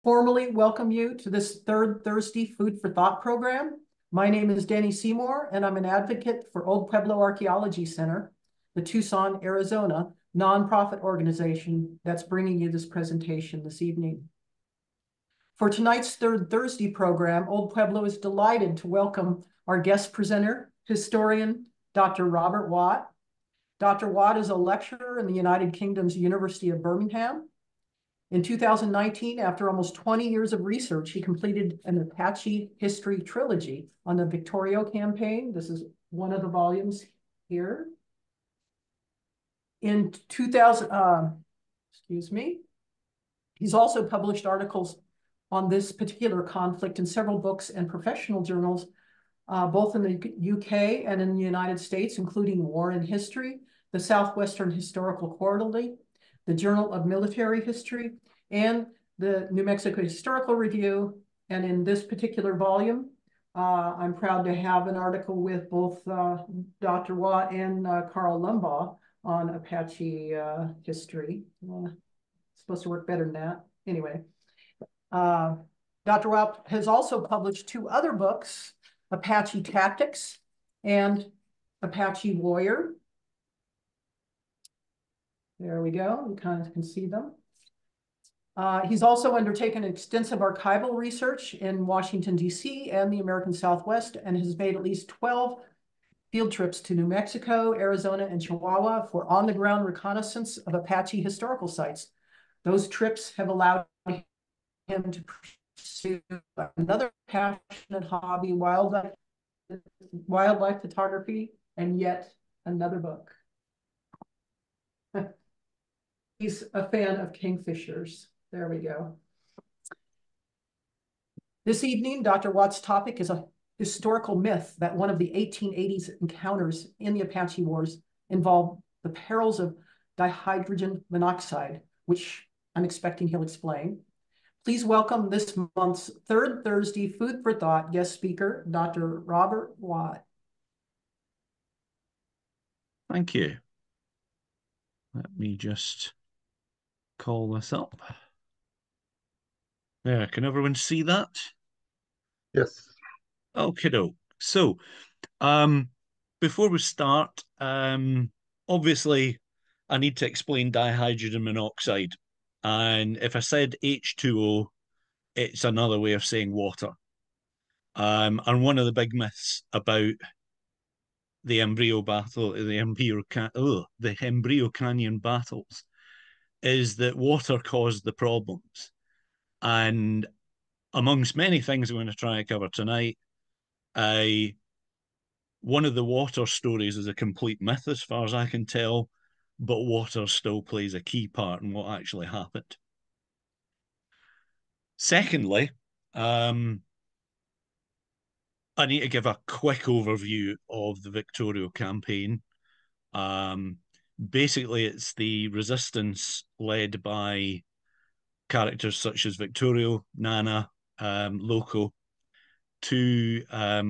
formally welcome you to this third Thursday Food for Thought program. My name is Danny Seymour, and I'm an advocate for Old Pueblo Archaeology Center, the Tucson, Arizona nonprofit organization that's bringing you this presentation this evening. For tonight's third Thursday program, Old Pueblo is delighted to welcome our guest presenter, historian Dr. Robert Watt. Dr. Watt is a lecturer in the United Kingdom's University of Birmingham. In 2019, after almost 20 years of research, he completed an Apache history trilogy on the Victorio campaign. This is one of the volumes here. In 2000, he's also published articles on this particular conflict in several books and professional journals, both in the UK and in the United States, including War and History, the Southwestern Historical Quarterly, the Journal of Military History, and the New Mexico Historical Review. And in this particular volume, I'm proud to have an article with both Dr. Watt and Karl Laumbach on Apache history. Supposed to work better than that. Anyway, Dr. Watt has also published two other books, Apache Tactics and Apache Warrior. There we go, you kind of can see them. He's also undertaken extensive archival research in Washington, D.C. and the American Southwest, and has made at least 12 field trips to New Mexico, Arizona, and Chihuahua for on-the-ground reconnaissance of Apache historical sites. Those trips have allowed him to pursue another passionate hobby, wildlife photography, and yet another book. He's a fan of kingfishers. There we go. This evening, Dr. Watt's topic is a historical myth that one of the 1880s encounters in the Apache Wars involved the perils of dihydrogen-monoxide, which I'm expecting he'll explain. Please welcome this month's third Thursday Food for Thought guest speaker, Dr. Robert Watt. Thank you. Let me just call this up. There, can everyone see that? Yes. Okay, so before we start, obviously I need to explain dihydrogen monoxide. And if I said H2O, it's another way of saying water. And one of the big myths about the Hembrillo battle, the Hembrillo Canyon battles, is that water caused the problems. And amongst many things I'm going to try and cover tonight, one of the water stories is a complete myth as far as I can tell, but water still plays a key part in what actually happened. Secondly, I need to give a quick overview of the Victorio campaign. Basically, it's the resistance led by characters such as Victorio, Nana, Loco, to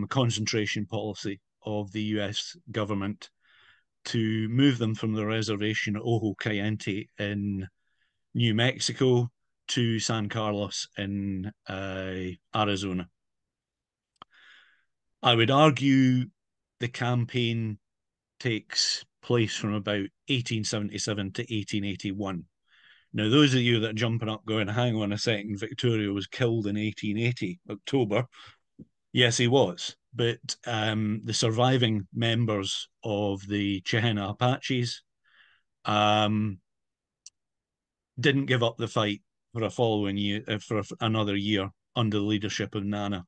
concentration policy of the US government to move them from the reservation at Ojo Caliente in New Mexico to San Carlos in Arizona. I would argue the campaign takes place from about 1877 to 1881. Now, those of you that are jumping up going, hang on a second, Victorio was killed in 1880, October. Yes, he was. But the surviving members of the Chihena Apaches didn't give up the fight for a following year, for another year under the leadership of Nana.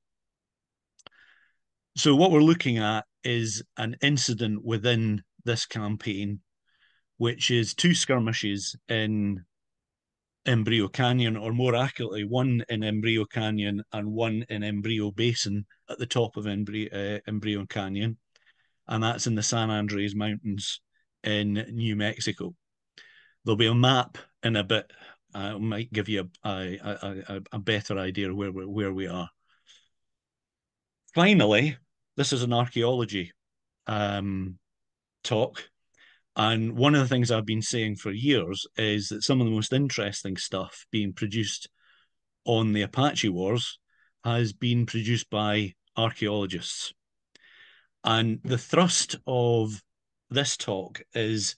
So what we're looking at is an incident within this campaign, which is two skirmishes in Hembrillo Canyon, or more accurately, one in Hembrillo Canyon and one in Hembrillo Basin at the top of Hembrillo Canyon, and that's in the San Andres Mountains in New Mexico. There'll be a map in a bit. I might give you a better idea of where we are. Finally, this is an archaeology talk. And one of the things I've been saying for years is that some of the most interesting stuff being produced on the Apache Wars has been produced by archaeologists. And the thrust of this talk is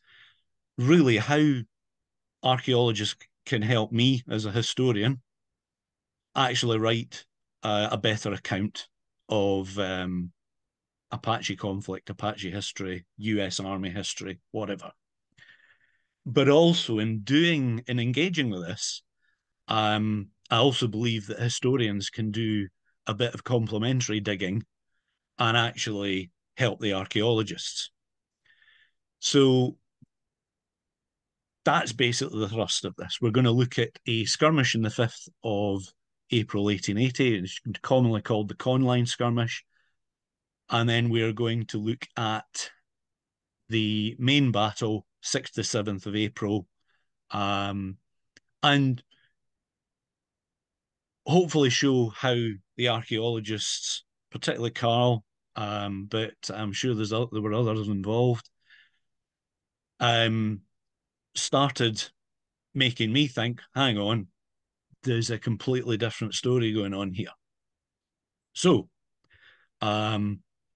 really how archaeologists can help me as a historian actually write a better account of Apache conflict, Apache history, US Army history, whatever. But also in engaging with this, I also believe that historians can do a bit of complementary digging and actually help the archaeologists. So that's basically the thrust of this. We're going to look at a skirmish in the 5th of April 1880. It's commonly called the Conline skirmish. And then we're going to look at the main battle, 6th to 7th of April, and hopefully show how the archaeologists, particularly Karl, but I'm sure there were others involved, started making me think, hang on, there's a completely different story going on here. So,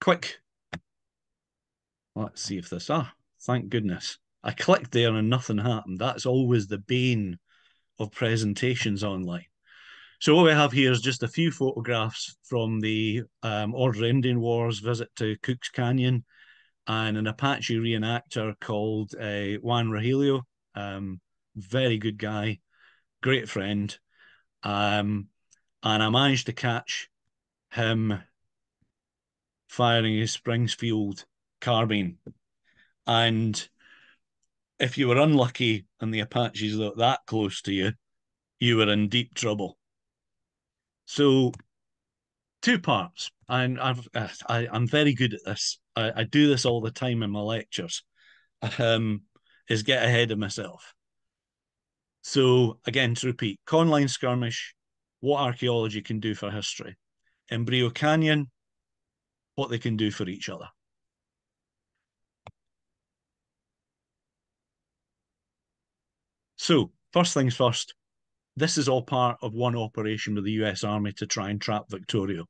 quick, let's see if this, thank goodness. I clicked there and nothing happened. That's always the bane of presentations online. So what we have here is just a few photographs from the Order Indian Wars visit to Cook's Canyon, and an Apache reenactor called Juan Rogelio. Very good guy, great friend. And I managed to catch him firing his Springfield carbine. And if you were unlucky and the Apaches looked that close to you, you were in deep trouble. So, two parts, and I'm very good at this. I do this all the time in my lectures. Is get ahead of myself. So again, to repeat, Conline skirmish, what archaeology can do for history. Hembrillo Canyon, what they can do for each other. So first things first, this is all part of one operation with the US Army to try and trap Victorio.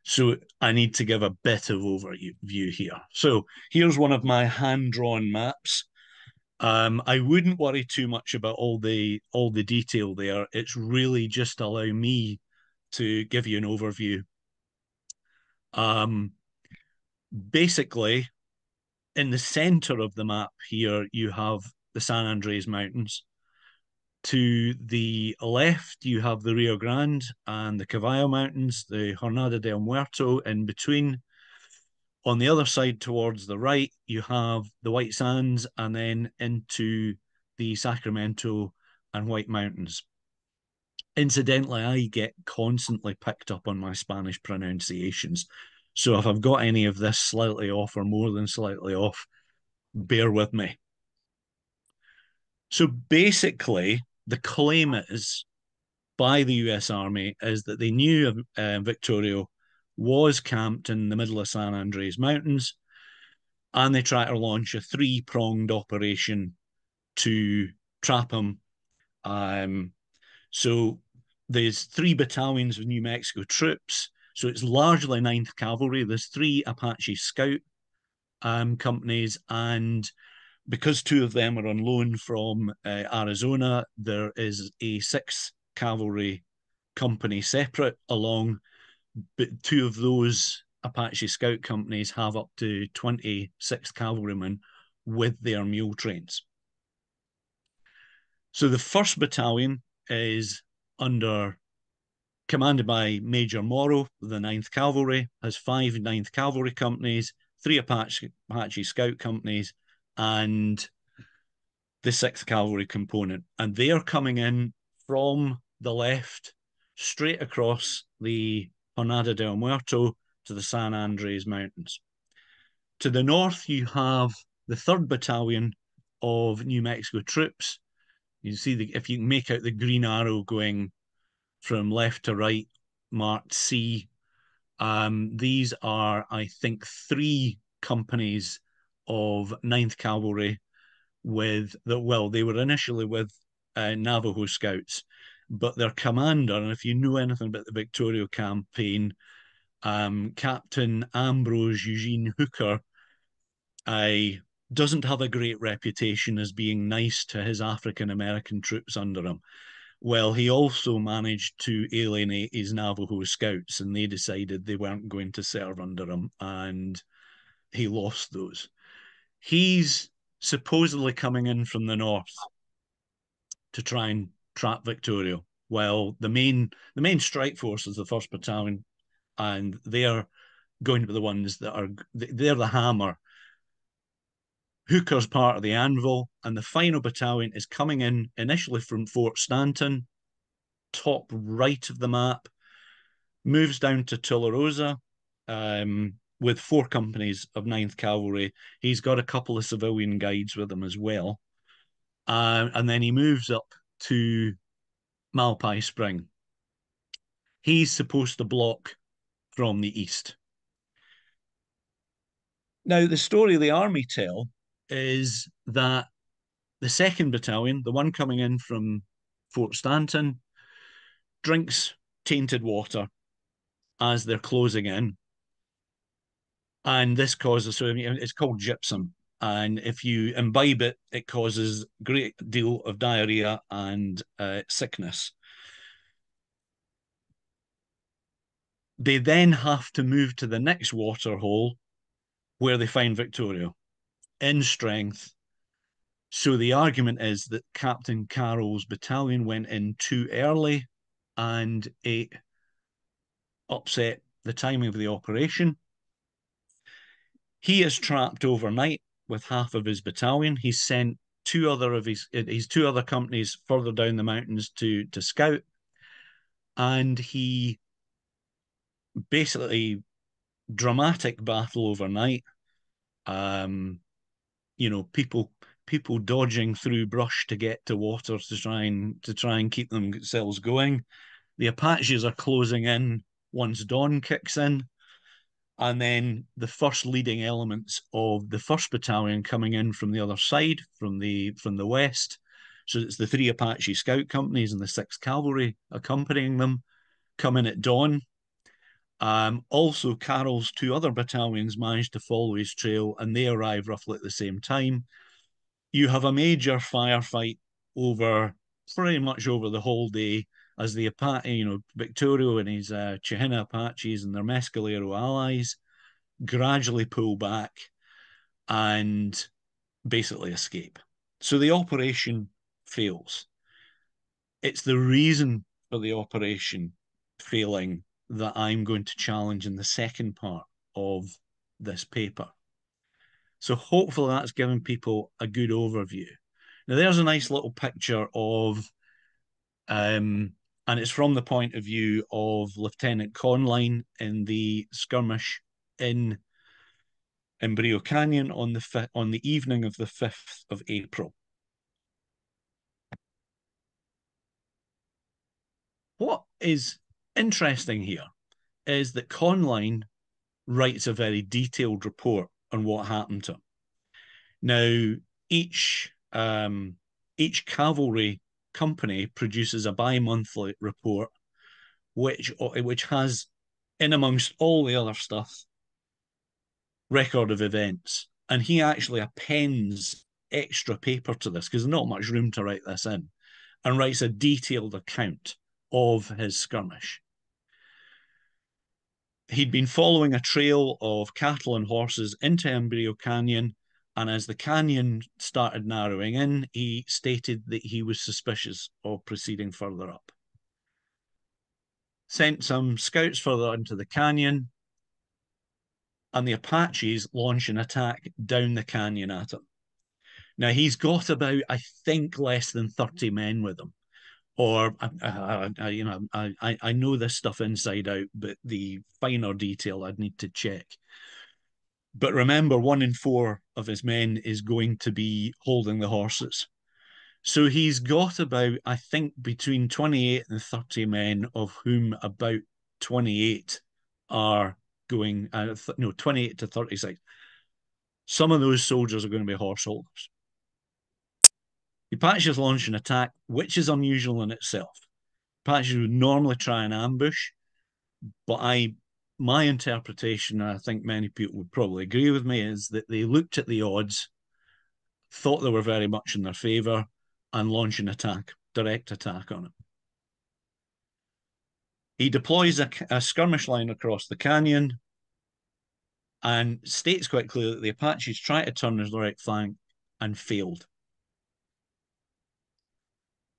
So I need to give a bit of overview here. So here's one of my hand-drawn maps. I wouldn't worry too much about all the detail there. It's really just allow me to give you an overview. Basically, in the center of the map here, you have the San Andres Mountains. To the left, you have the Rio Grande and the Cavallo Mountains, the Jornada del Muerto in between. On the other side, towards the right, you have the White Sands and then into the Sacramento and White Mountains. Incidentally, I get constantly picked up on my Spanish pronunciations. So if I've got any of this slightly off or more than slightly off, bear with me. So basically, the claim is by the US Army is that they knew Victorio was camped in the middle of San Andres Mountains, and they tried to launch a three-pronged operation to trap him. So there's 3 battalions of New Mexico troops. So it's largely Ninth Cavalry. There's 3 Apache scout companies, and because 2 of them are on loan from Arizona, there is a 6th Cavalry company separate along, but 2 of those Apache scout companies have up to 26 cavalrymen with their mule trains. So the 1st battalion is commanded by Major Morrow. The 9th Cavalry has 5 9th Cavalry companies, 3 Apache scout companies, and the 6th Cavalry component. And they are coming in from the left, straight across the Jornada del Muerto to the San Andres Mountains. To the north, you have the 3rd Battalion of New Mexico troops. You see, if you can make out the green arrow going from left to right, marked C. These are, I think, 3 companies of 9th Cavalry they were initially with Navajo Scouts, but their commander, and if you know anything about the Victorio campaign, Captain Ambrose Eugene Hooker, doesn't have a great reputation as being nice to his African-American troops under him. Well, he also managed to alienate his Navajo scouts, and they decided they weren't going to serve under him, and he lost those. He's supposedly coming in from the north to try and trap Victorio. Well, the main strike force is the 1st Battalion, and they're going to be the ones they're the hammer. Hooker's part of the anvil, and the final battalion is coming in initially from Fort Stanton, top right of the map, moves down to Tularosa with 4 companies of Ninth Cavalry. He's got a couple of civilian guides with him as well. And then he moves up to Malpai Spring. He's supposed to block from the east. Now, the story the army tell is that the 2nd Battalion, the one coming in from Fort Stanton, drinks tainted water as they're closing in. And this causes, so it's called gypsum. And if you imbibe it, it causes a great deal of diarrhea and sickness. They then have to move to the next water hole where they find Victorio in strength. So the argument is that Captain Carroll's battalion went in too early and it upset the timing of the operation. He is trapped overnight with half of his battalion. He's sent two other companies further down the mountains to scout, and he basically dramatic battle overnight. People dodging through brush to get to water to try and keep themselves going. The Apaches are closing in once dawn kicks in. And then the first leading elements of the 1st Battalion coming in from the other side, from the west. So it's the 3 Apache scout companies and the 6th Cavalry accompanying them, come in at dawn. Also, Carroll's 2 other battalions managed to follow his trail, and they arrive roughly at the same time. You have a major firefight pretty much over the whole day, as the Victorio and his Chihina Apaches and their Mescalero allies gradually pull back and basically escape. So the operation fails. It's the reason for the operation failing that I'm going to challenge in the second part of this paper. So hopefully that's given people a good overview. Now there's a nice little picture of and it's from the point of view of Lieutenant Conline in the skirmish in Hembrillo Canyon on the evening of the 5th of April. What is interesting here is that Conline writes a very detailed report on what happened to him. Now, each cavalry company produces a bi-monthly report, which has, in amongst all the other stuff, record of events. And he actually appends extra paper to this because there's not much room to write this in, and writes a detailed account of his skirmish. He'd been following a trail of cattle and horses into Hembrillo Canyon, and as the canyon started narrowing in, he stated that he was suspicious of proceeding further up. Sent some scouts further into the canyon, and the Apaches launch an attack down the canyon at him. Now, he's got about, I think, less than 30 men with him. Or, I know this stuff inside out, but the finer detail I'd need to check. But remember, 1 in 4 of his men is going to be holding the horses. So he's got about, I think, between 28 and 30 men, of whom about 28 are going, 28 to 36. Some of those soldiers are going to be horse holders. The Apaches launch an attack, which is unusual in itself. Apaches would normally try and ambush, but my interpretation, and I think many people would probably agree with me, is that they looked at the odds, thought they were very much in their favour, and launched an attack, direct attack on it. He deploys a skirmish line across the canyon and states quite clearly that the Apaches tried to turn his right flank and failed.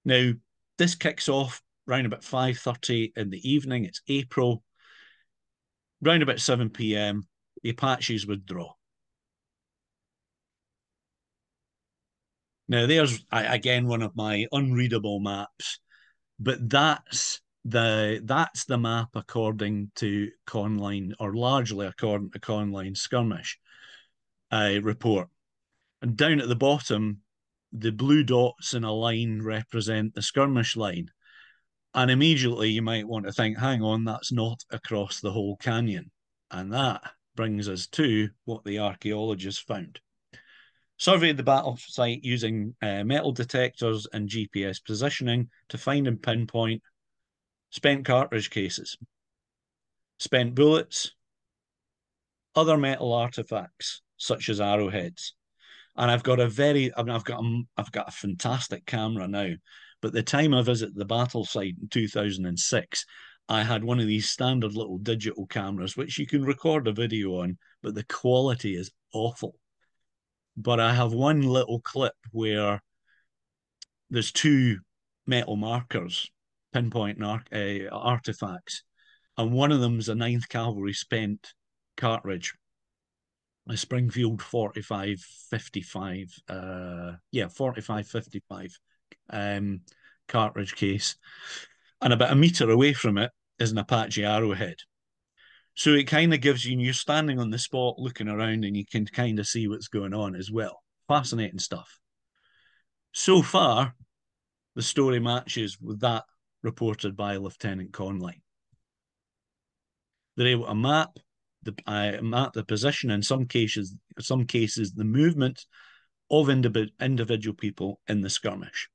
Now, this kicks off round about 5:30 in the evening. It's April. Round about 7 p.m., the Apaches withdraw. Now, there's, again, one of my unreadable maps, but that's the map according to Conline, or largely according to Conline's skirmish report. And down at the bottom, the blue dots in a line represent the skirmish line. And immediately you might want to think, hang on, that's not across the whole canyon. And that brings us to what the archaeologists found. Surveyed the battle site using metal detectors and GPS positioning to find and pinpoint spent cartridge cases, spent bullets, other metal artifacts such as arrowheads. And I've got a fantastic camera now. But the time I visited the battle site in 2006, I had one of these standard little digital cameras, which you can record a video on, but the quality is awful. But I have one little clip where there's two metal markers, pinpoint artifacts, and one of them is a Ninth Cavalry spent cartridge, a Springfield 4555, 4555 cartridge case, and about a meter away from it is an Apache arrowhead. So it kind of gives you, you're standing on the spot looking around and you can kind of see what's going on as well. Fascinating stuff. So far, the story matches with that reported by Lieutenant Conline. They're able to map the position, in some cases, the movement of individual people in the skirmish.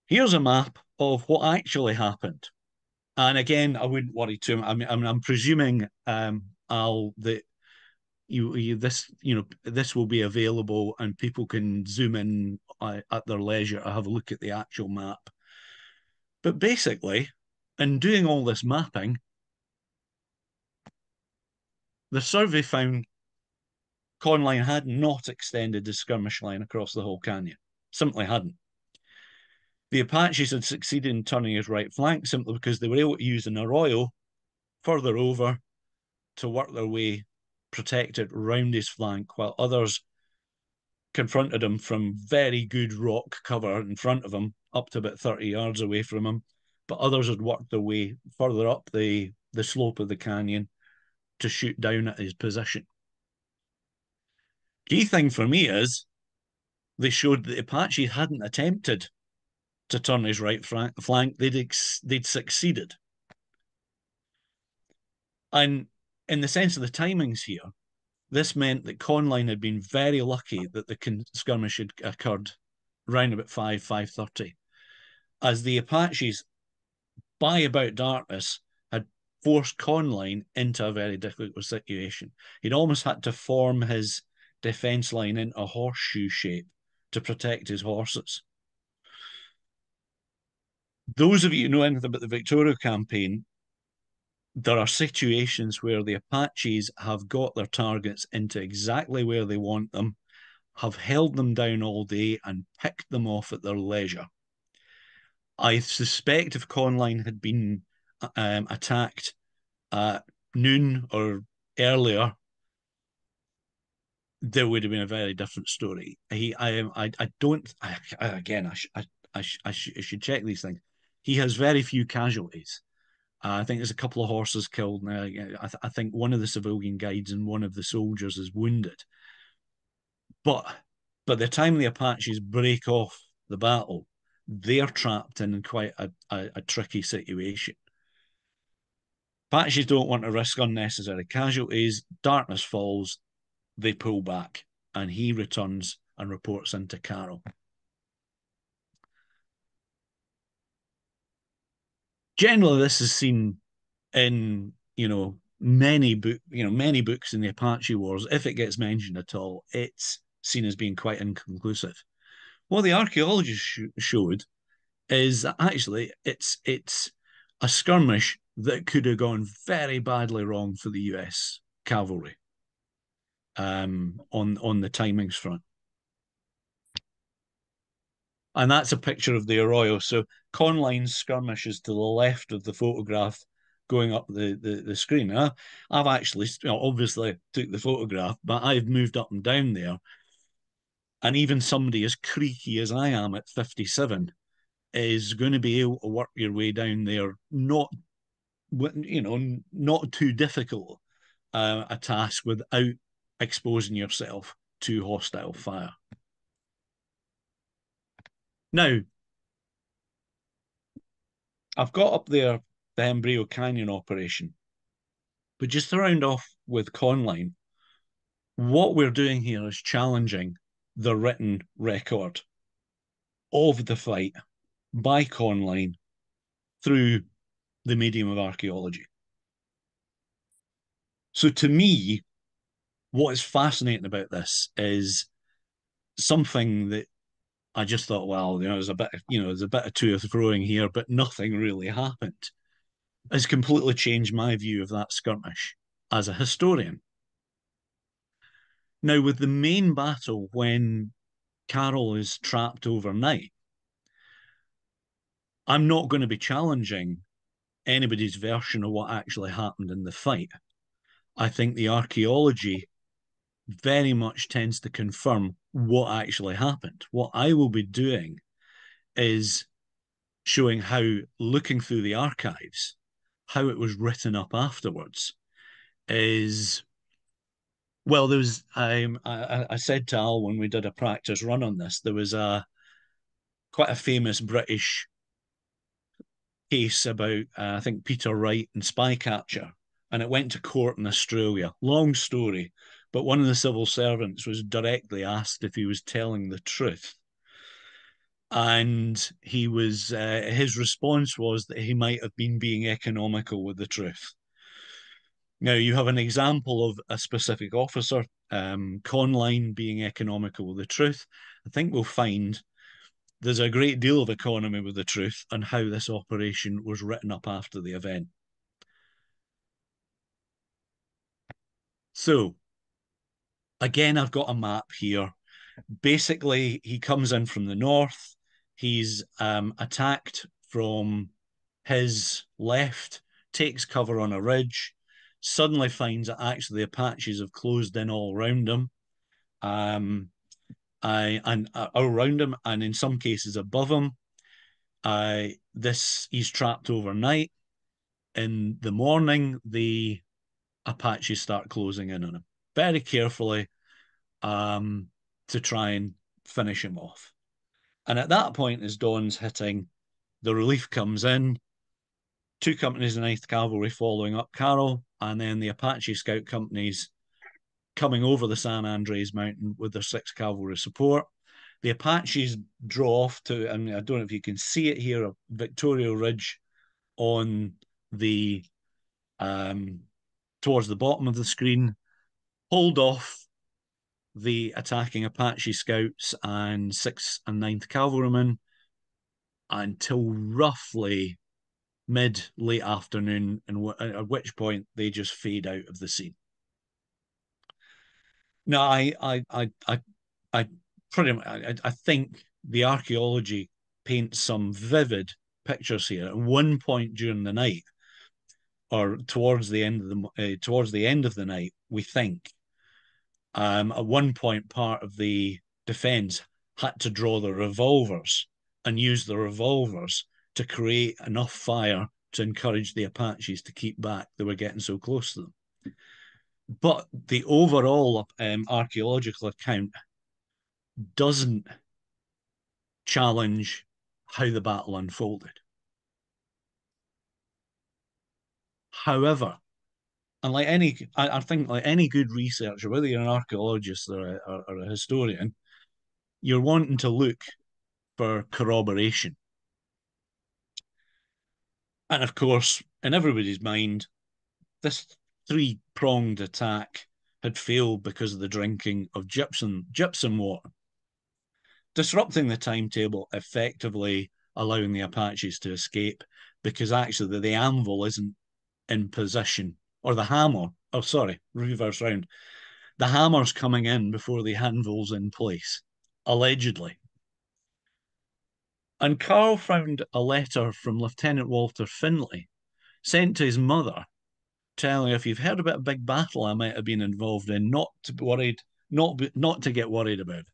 Here's a map of what actually happened. And again, I wouldn't worry too much. I'm presuming, Al, that this will be available and people can zoom in at their leisure to have a look at the actual map. But basically, in doing all this mapping, the survey found Conline had not extended the skirmish line across the whole canyon. Simply hadn't. The Apaches had succeeded in turning his right flank simply because they were able to use an arroyo further over to work their way protected round his flank, while others confronted him from very good rock cover in front of him, up to about 30 yards away from him. But others had worked their way further up the slope of the canyon to shoot down at his position. Key thing for me is they showed that the Apache hadn't attempted to turn his right flank. They'd succeeded. And in the sense of the timings here, this meant that Conline had been very lucky that the skirmish had occurred round about 5:30, as the Apaches, by about darkness, had forced Conline into a very difficult situation. He'd almost had to form his defence line into a horseshoe shape to protect his horses. Those of you who know anything about the Victorio campaign, there are situations where the Apaches have got their targets into exactly where they want them, have held them down all day and picked them off at their leisure. I suspect if Conline had been attacked at noon or earlier, there would have been a very different story. I should check these things. He has very few casualties. I think there's a couple of horses killed now. I think one of the civilian guides and one of the soldiers is wounded. But by the time the Apaches break off the battle, they're trapped in quite a tricky situation. Apaches don't want to risk unnecessary casualties. Darkness falls, they pull back, and he returns and reports into Carroll. Generally, this is seen in, many books in the Apache Wars. If it gets mentioned at all, it's seen as being quite inconclusive. What the archaeologists showed is that actually it's a skirmish that could have gone very badly wrong for the US cavalry on the timings front. And that's a picture of the Arroyo. So Conline's skirmish is to the left of the photograph going up the screen. I've actually, obviously took the photograph, but I've moved up and down there. And even somebody as creaky as I am at 57 is going to be able to work your way down there, not too difficult a task without exposing yourself to hostile fire. Now, I've got up there the Hembrillo Canyon operation, but just to round off with Conline, what we're doing here is challenging the written record of the fight by Conline through the medium of archaeology. So to me, what is fascinating about this is something that I just thought, well, there's a bit of to and froing here, but nothing really happened. Has completely changed my view of that skirmish as a historian. Now, with the main battle, when Carroll is trapped overnight, I'm not going to be challenging anybody's version of what actually happened in the fight. I think the archaeology very much tends to confirm what actually happened. What I will be doing is showing how, looking through the archives, how it was written up afterwards is, well, there was, I said to Al when we did a practice run on this, there was quite a famous British case about, I think, Peter Wright and spy capture, and it went to court in Australia. Long story, but one of the civil servants was directly asked if he was telling the truth. And he was, his response was that he might have been being economical with the truth. Now, you have an example of a specific officer, Conline, being economical with the truth. I think we'll find there's a great deal of economy with the truth on how this operation was written up after the event. So, again, I've got a map here. Basically, he comes in from the north. He's attacked from his left, takes cover on a ridge, suddenly finds that actually the Apaches have closed in all around him, and around him, and in some cases above him. He's trapped overnight. In the morning, the Apaches start closing in on him very carefully to try and finish him off. And at that point, as dawn's hitting, the relief comes in. 2 companies of the Ninth Cavalry following up Carroll, and then the Apache scout companies coming over the San Andres Mountain with their 6th Cavalry support. The Apaches draw off to, and I don't know if you can see it here, a Victorio Ridge on the towards the bottom of the screen, hold off the attacking Apache scouts and 6th and 9th Cavalrymen until roughly late afternoon, and at which point they just fade out of the scene. Now, I think the archaeology paints some vivid pictures here. At one point during the night, or towards the end of the night, we think at one point part of the defense had to draw the revolvers and use the revolvers to create enough fire to encourage the Apaches to keep back. They were getting so close to them. But the overall archaeological account doesn't challenge how the battle unfolded. However, and I think like any good researcher, whether you're an archaeologist or a historian, you're wanting to look for corroboration. And of course, in everybody's mind, this three-pronged attack had failed because of the drinking of gypsum water, disrupting the timetable, effectively allowing the Apaches to escape, because actually the anvil isn't in position, or the hammer, oh, sorry, reverse round. The hammer's coming in before the anvil's in place, allegedly. And Carl found a letter from Lieutenant Walter Finlay sent to his mother, telling her, if you've heard about a big battle I might have been involved in, not to be worried, not to get worried about it.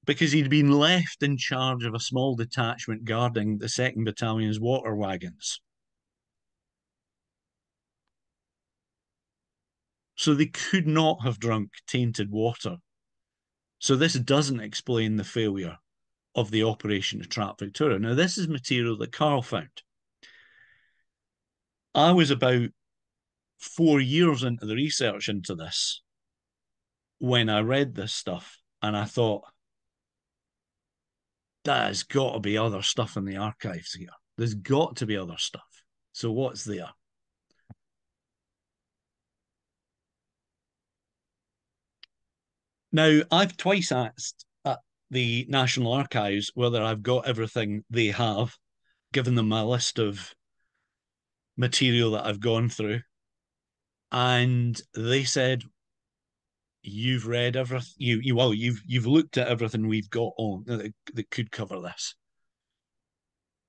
Because he'd been left in charge of a small detachment guarding the 2nd Battalion's water wagons. So they could not have drunk tainted water. So this doesn't explain the failure of the operation to trap Victoria. Now, this is material that Carl found. I was about 4 years into the research into this when I read this stuff, and I thought, there's got to be other stuff in the archives here. There's got to be other stuff. So what's there? Now, I've twice asked at the National Archives whether I've got everything they have, given them my list of material that I've gone through. And they said, you've read everything, you've looked at everything we've got on that could cover this.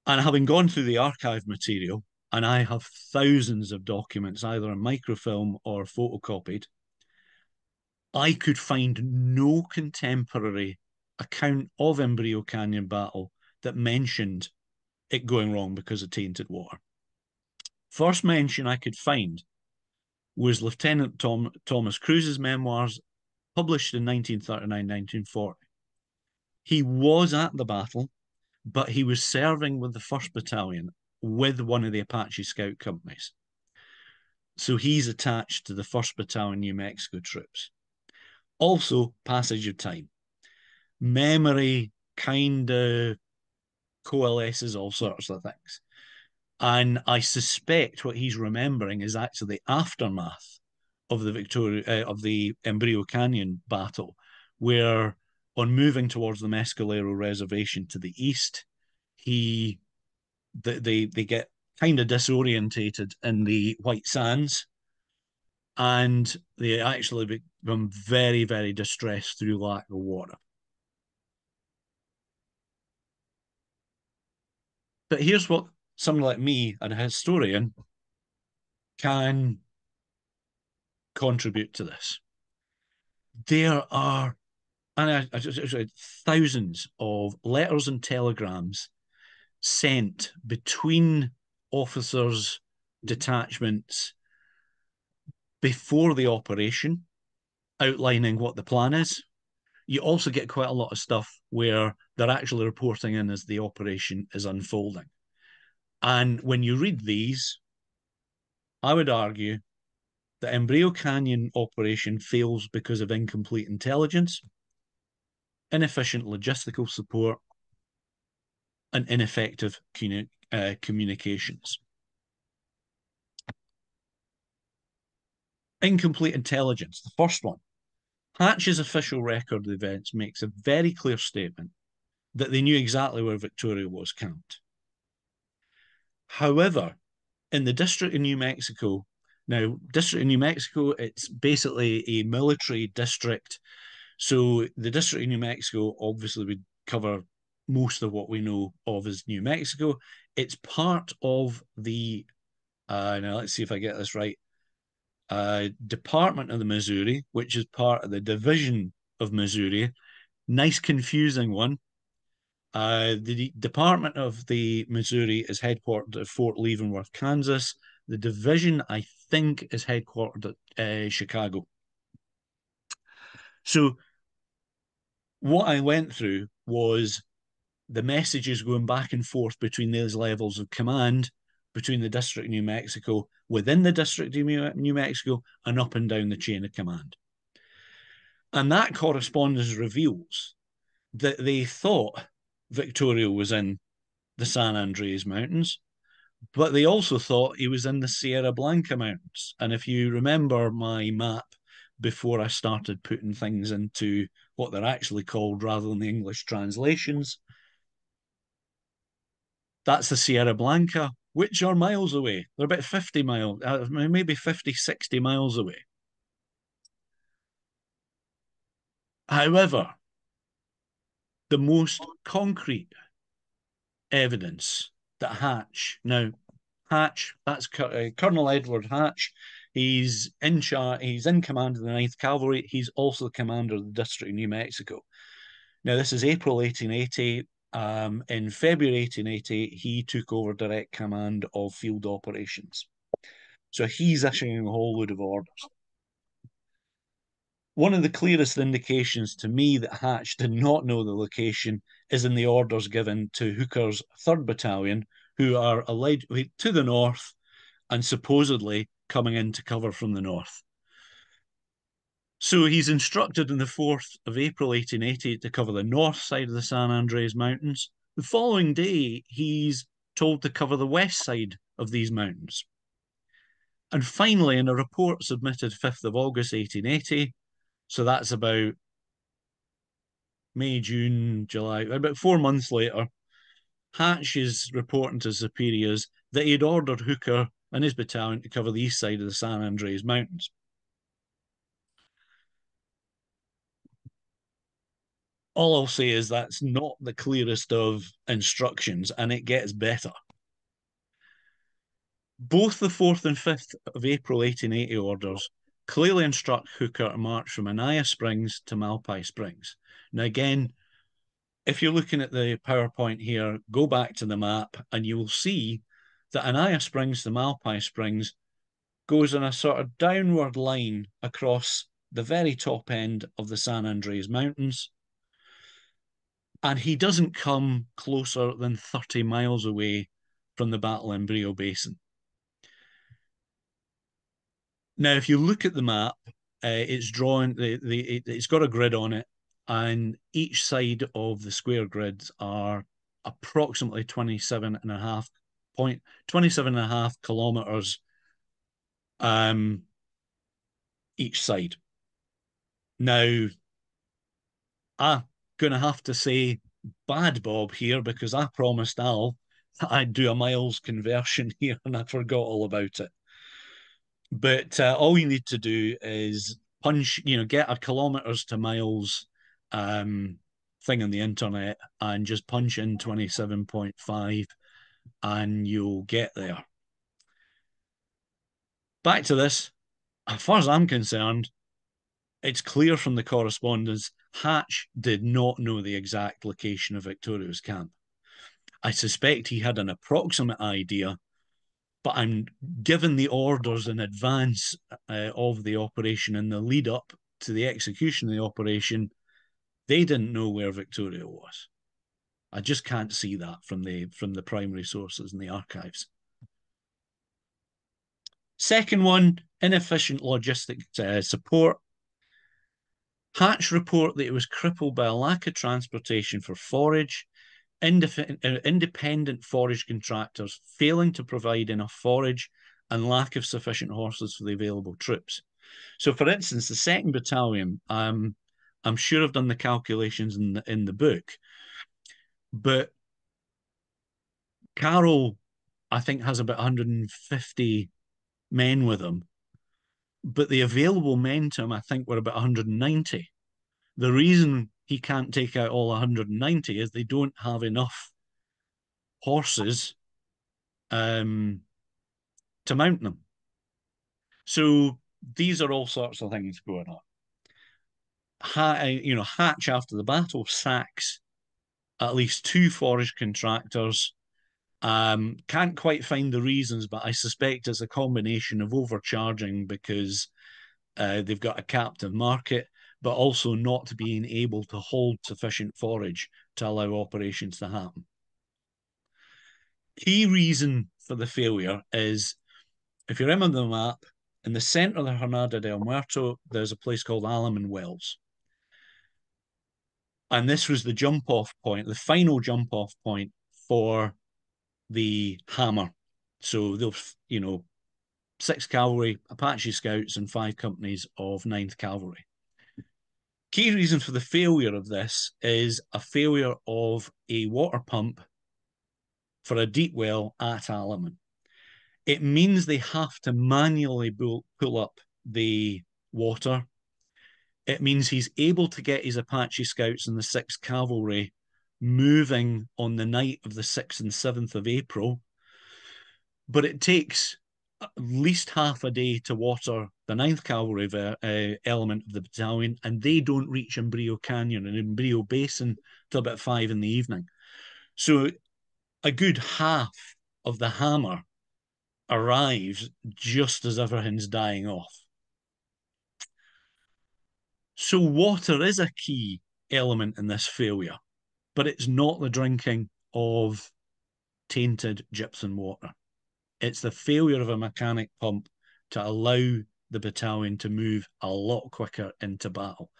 And having gone through the archive material, and I have thousands of documents, either in microfilm or photocopied, I could find no contemporary account of Hembrillo Canyon battle that mentioned it going wrong because of tainted water. First mention I could find was Lieutenant Thomas Cruise's memoirs, published in 1939-1940. He was at the battle, but he was serving with the 1st Battalion with one of the Apache scout companies. So he's attached to the 1st Battalion New Mexico troops. Also, passage of time. Memory kind of coalesces all sorts of things. And I suspect what he's remembering is actually the aftermath of the Hembrillo Canyon battle, where on moving towards the Mescalero Reservation to the east, they get kind of disorientated in the White Sands, and they actually become very, very distressed through lack of water. But here's what someone like me, and a historian, can contribute to this. There are thousands of letters and telegrams sent between officers, detachments, before the operation, outlining what the plan is. You also get quite a lot of stuff where they're actually reporting in as the operation is unfolding. And when you read these, I would argue the Hembrillo Canyon operation fails because of incomplete intelligence, inefficient logistical support, and ineffective communications. Incomplete intelligence, the first one. Hatch's official record of events makes a very clear statement that they knew exactly where Victoria was camped. However, in the District of New Mexico, now, District of New Mexico, it's basically a military district. So the District of New Mexico obviously would cover most of what we know of as New Mexico. It's part of the, now let's see if I get this right, Department of the Missouri, which is part of the Division of Missouri. Nice confusing one. The Department of the Missouri is headquartered at Fort Leavenworth, Kansas. The division, I think, is headquartered at Chicago. So what I went through was the messages going back and forth between those levels of command, between the District of New Mexico, within the District of New Mexico, and up and down the chain of command. And that correspondence reveals that they thought Victoria was in the San Andreas Mountains, but they also thought he was in the Sierra Blanca Mountains. And if you remember my map before I started putting things into what they're actually called rather than the English translations, that's the Sierra Blanca, which are miles away. They're about 50 miles, maybe 50, 60 miles away. However, the most concrete evidence that Hatch, that's Colonel Edward Hatch. He's in charge. He's in command of the Ninth Cavalry. He's also the commander of the District of New Mexico. Now, this is April 1880. In February 1880, he took over direct command of field operations. So he's issuing a whole load of orders. One of the clearest indications to me that Hatch did not know the location is in the orders given to Hooker's 3rd Battalion, who are alleged to the north and supposedly coming in to cover from the north. So he's instructed on the 4th of April 1880 to cover the north side of the San Andreas Mountains. The following day, he's told to cover the west side of these mountains. And finally, in a report submitted 5th of August 1880, so that's about May, June, July, about 4 months later, Hatch is reporting to superiors that he had ordered Hooker and his battalion to cover the east side of the San Andreas Mountains. All I'll say is that's not the clearest of instructions, and it gets better. Both the 4th and 5th of April 1880 orders clearly instruct Hooker to march from Anaya Springs to Malpai Springs. Now, again, if you're looking at the PowerPoint here, go back to the map and you will see that Anaya Springs to Malpai Springs goes in a sort of downward line across the very top end of the San Andreas Mountains. And he doesn't come closer than 30 miles away from the Battle of Hembrillo Basin. Now, if you look at the map, it's drawn, it's got a grid on it, and each side of the square grids are approximately 27 and a half kilometers each side. Now, I'm going to have to say bad Bob here because I promised Al that I'd do a miles conversion here and I forgot all about it. But all you need to do is punch, get a kilometers to miles thing on the internet and just punch in 27.5 and you'll get there. Back to this. As far as I'm concerned, it's clear from the correspondence, Hatch did not know the exact location of Victorio's camp. I suspect he had an approximate idea, but I'm given the orders in advance of the operation and the lead up to the execution of the operation, they didn't know where Victorio was. I just can't see that from the primary sources in the archives. Second one, inefficient logistic support. Hatch report that it was crippled by a lack of transportation for forage, independent forage contractors failing to provide enough forage, and lack of sufficient horses for the available troops. So, for instance, the 2nd Battalion, I'm sure I've done the calculations in the book, but Carroll, I think, has about 150 men with him, but the available men to him, I think, were about 190. The reason he can't take out all 190 is they don't have enough horses to mount them. So these are all sorts of things going on. Hatch after the battle sacks at least 2 forage contractors. Can't quite find the reasons, but I suspect it's a combination of overcharging because they've got a captive market, but also not being able to hold sufficient forage to allow operations to happen. Key reason for the failure is, if you remember the map, in the center of the Jornada del Muerto, there's a place called Alaman Wells. And this was the jump-off point, the final jump-off point for the hammer. So they'll, 6th Cavalry, Apache Scouts, and 5 companies of Ninth Cavalry. Key reason for the failure of this is a failure of a water pump for a deep well at Alaman. It means they have to manually pull up the water. It means he's able to get his Apache Scouts and the 6th Cavalry moving on the night of the 6th and 7th of April, but it takes at least half a day to water the 9th Cavalry element of the battalion, and they don't reach Hembrillo Canyon and Hembrillo Basin till about 5 in the evening. So a good half of the hammer arrives just as everything's dying off. So water is a key element in this failure, but it's not the drinking of tainted gypsum water. It's the failure of a mechanic pump to allow the battalion to move a lot quicker into battle.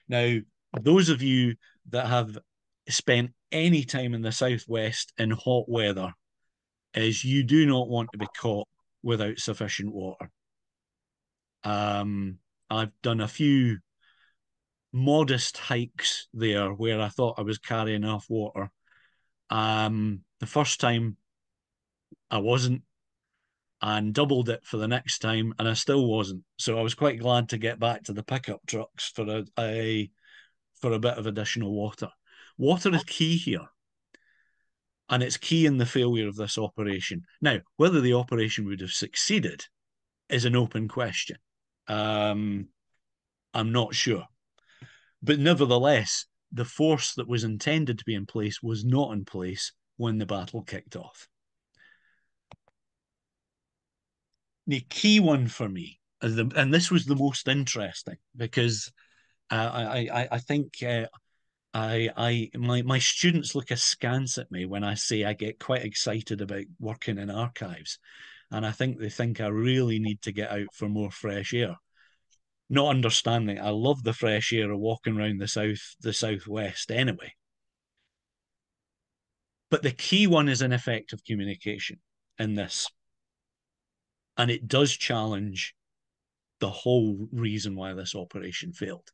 Now, those of you that have spent any time in the Southwest in hot weather, is you do not want to be caught without sufficient water. I've done a few modest hikes there where I thought I was carrying enough water. The first time I wasn't, and doubled it for the next time, and I still wasn't. So I was quite glad to get back to the pickup trucks for a bit of additional water. Water is key here, and it's key in the failure of this operation. Now, whether the operation would have succeeded is an open question. I'm not sure. But nevertheless, the force that was intended to be in place was not in place when the battle kicked off. The key one for me, and this was the most interesting, because I think my students look askance at me when I say I get quite excited about working in archives, and I think they think I really need to get out for more fresh air. Not understanding I love the fresh air of walking around the Southwest anyway. But the key one is ineffective communication in this. And it does challenge the whole reason why this operation failed.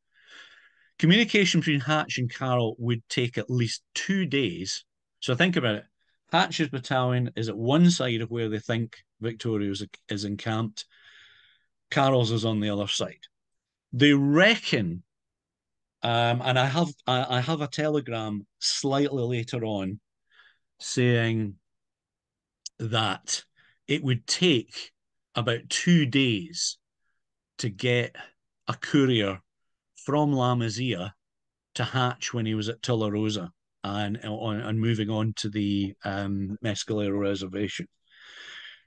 Communication between Hatch and Carroll would take at least 2 days. So think about it. Hatch's battalion is at one side of where they think Victorio is encamped. Carroll's is on the other side. They reckon, and I have a telegram slightly later on saying that it would take about 2 days to get a courier from La Masia to Hatch when he was at Tularosa and moving on to the Mescalero Reservation.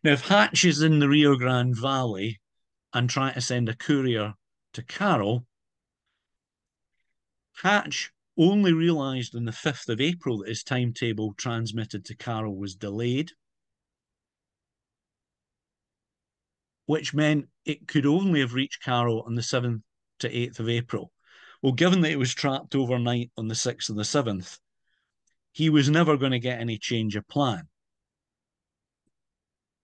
Now, if Hatch is in the Rio Grande Valley and trying to send a courier to Carroll, Hatch only realised on the 5th of April that his timetable transmitted to Carroll was delayed, which meant it could only have reached Carroll on the 7th to 8th of April. Well, given that it was trapped overnight on the 6th and the 7th, he was never going to get any change of plan.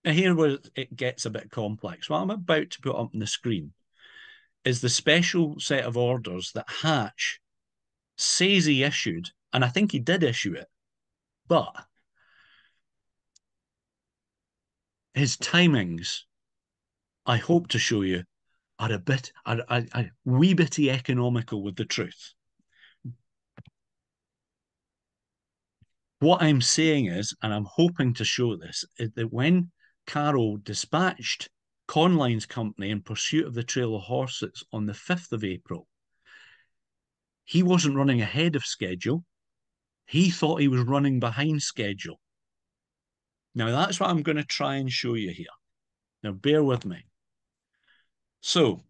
Now, here where it gets a bit complex. What I'm about to put up on the screen is the special set of orders that Hatch says he issued, and I think he did issue it, but his timings, I hope to show you, are a wee bitty economical with the truth. What I'm saying is, and I'm hoping to show this, is that when Carroll dispatched Conline's company in pursuit of the Trail of Horses on the 5th of April, he wasn't running ahead of schedule. He thought he was running behind schedule. Now, that's what I'm going to try and show you here. Now, bear with me. So,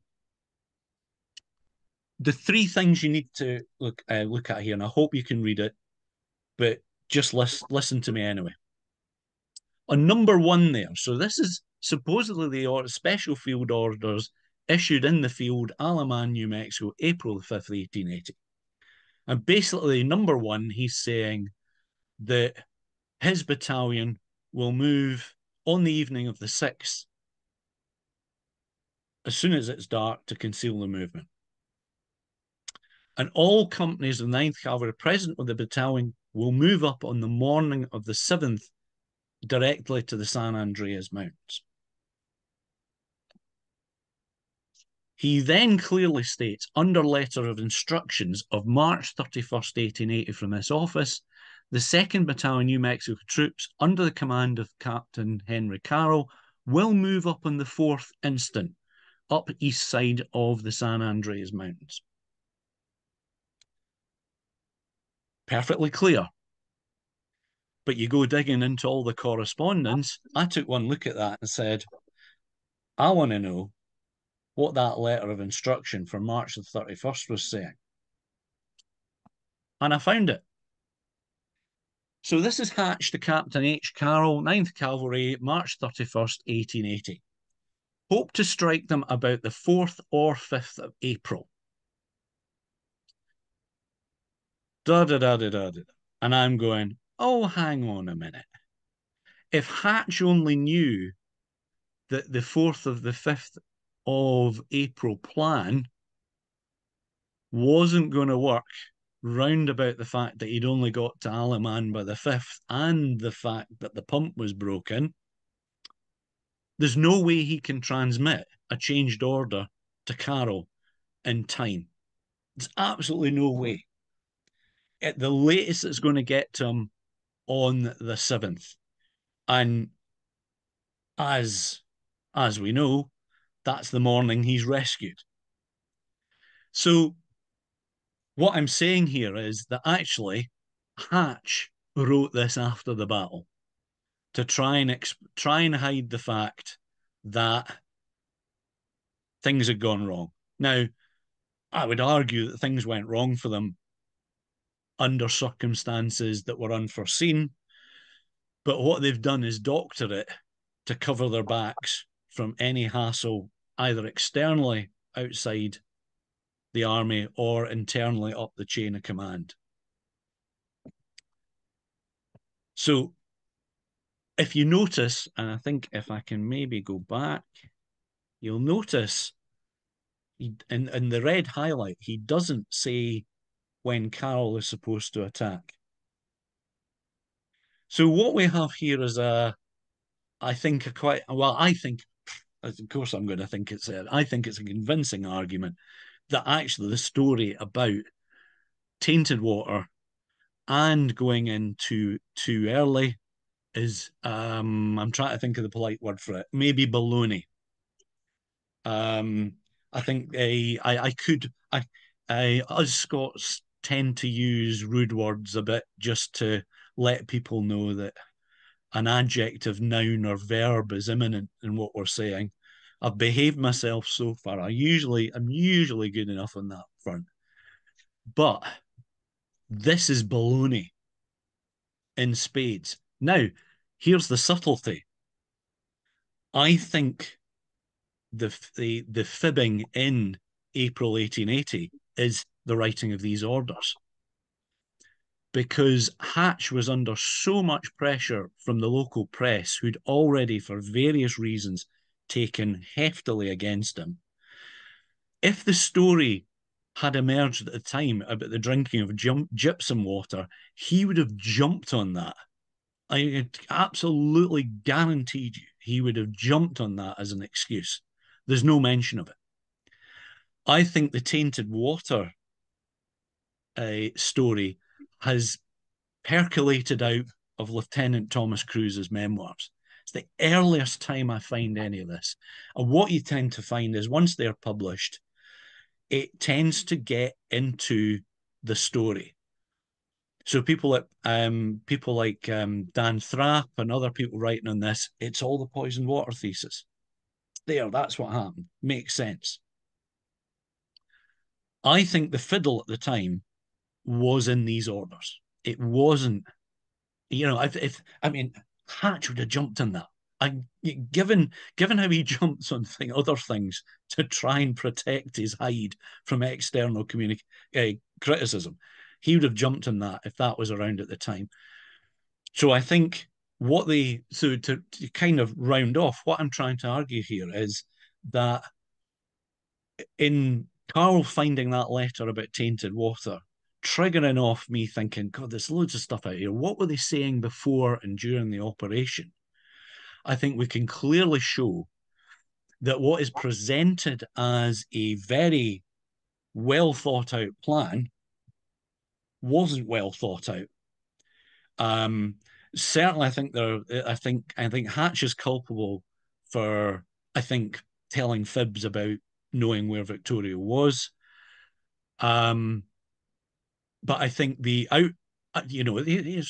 the 3 things you need to look at here, and I hope you can read it, but just listen to me anyway. On number 1 there, so this is supposedly the special field orders issued in the field, Alaman, New Mexico, April the 5th, 1880. And basically, number 1, he's saying that his battalion will move on the evening of the 6th, as soon as it's dark, to conceal the movement. And all companies of the Ninth Cavalry present with the battalion will move up on the morning of the 7th directly to the San Andreas Mountains. He then clearly states, under letter of instructions of March 31st, 1880 from this office, the 2nd Battalion New Mexico troops, under the command of Captain Henry Carroll, will move up on the 4th instant, up east side of the San Andreas Mountains. Perfectly clear. But you go digging into all the correspondence, I took one look at that and said, I want to know what that letter of instruction for March the 31st was saying. And I found it. So this is Hatch to Captain H. Carroll, 9th Cavalry, March 31st, 1880. Hope to strike them about the 4th or 5th of April. And I'm going, oh, hang on a minute. If Hatch only knew that the 4th of the 5th of April plan wasn't going to work round about the fact that he'd only got to Alaman by the 5th and the fact that the pump was broken, there's no way he can transmit a changed order to Carroll in time. There's absolutely no way. At the latest, it's going to get to him on the 7th. And as we know, that's the morning he's rescued. So what I'm saying here is that actually Hatch wrote this after the battle to try and hide the fact that things had gone wrong. Now, I would argue that things went wrong for them under circumstances that were unforeseen, but what they've done is doctor it to cover their backs from any hassle, either externally outside the army or internally up the chain of command. So if you notice, and I think if I can maybe go back, you'll notice in the red highlight, he doesn't say when Carroll is supposed to attack. So what we have here is of course I'm going to think I think it's a convincing argument that actually the story about tainted water and going in too early is, I'm trying to think of the polite word for it, maybe baloney. I think us Scots tend to use rude words a bit just to let people know that an adjective, noun, or verb is imminent in what we're saying. I've behaved myself so far. I'm usually good enough on that front. But this is baloney in spades. Now, here's the subtlety. I think the fibbing in April 1880 is the writing of these orders, because Hatch was under so much pressure from the local press, who'd already, for various reasons, taken heftily against him. If the story had emerged at the time about the drinking of gypsum water, he would have jumped on that. I absolutely guaranteed you he would have jumped on that as an excuse. There's no mention of it. I think the tainted water story has percolated out of Lieutenant Thomas Cruise's memoirs. It's the earliest time I find any of this. And what you tend to find is once they're published, it tends to get into the story. So people like Dan Thrapp and other people writing on this, it's all the poisoned water thesis. That's what happened. Makes sense. I think the fiddle at the time was in these orders. It wasn't, Hatch would have jumped on that. Given how he jumps on other things to try and protect his hide from external criticism, he would have jumped on that if that was around at the time. So I think so to kind of round off, what I'm trying to argue here is that in Carl finding that letter about tainted water, triggering off me thinking, God, there's loads of stuff out here. What were they saying before and during the operation? I think we can clearly show that what is presented as a very well thought out plan wasn't well thought out. Certainly, I think Hatch is culpable for, I think, telling fibs about knowing where Victorio was. But I think it's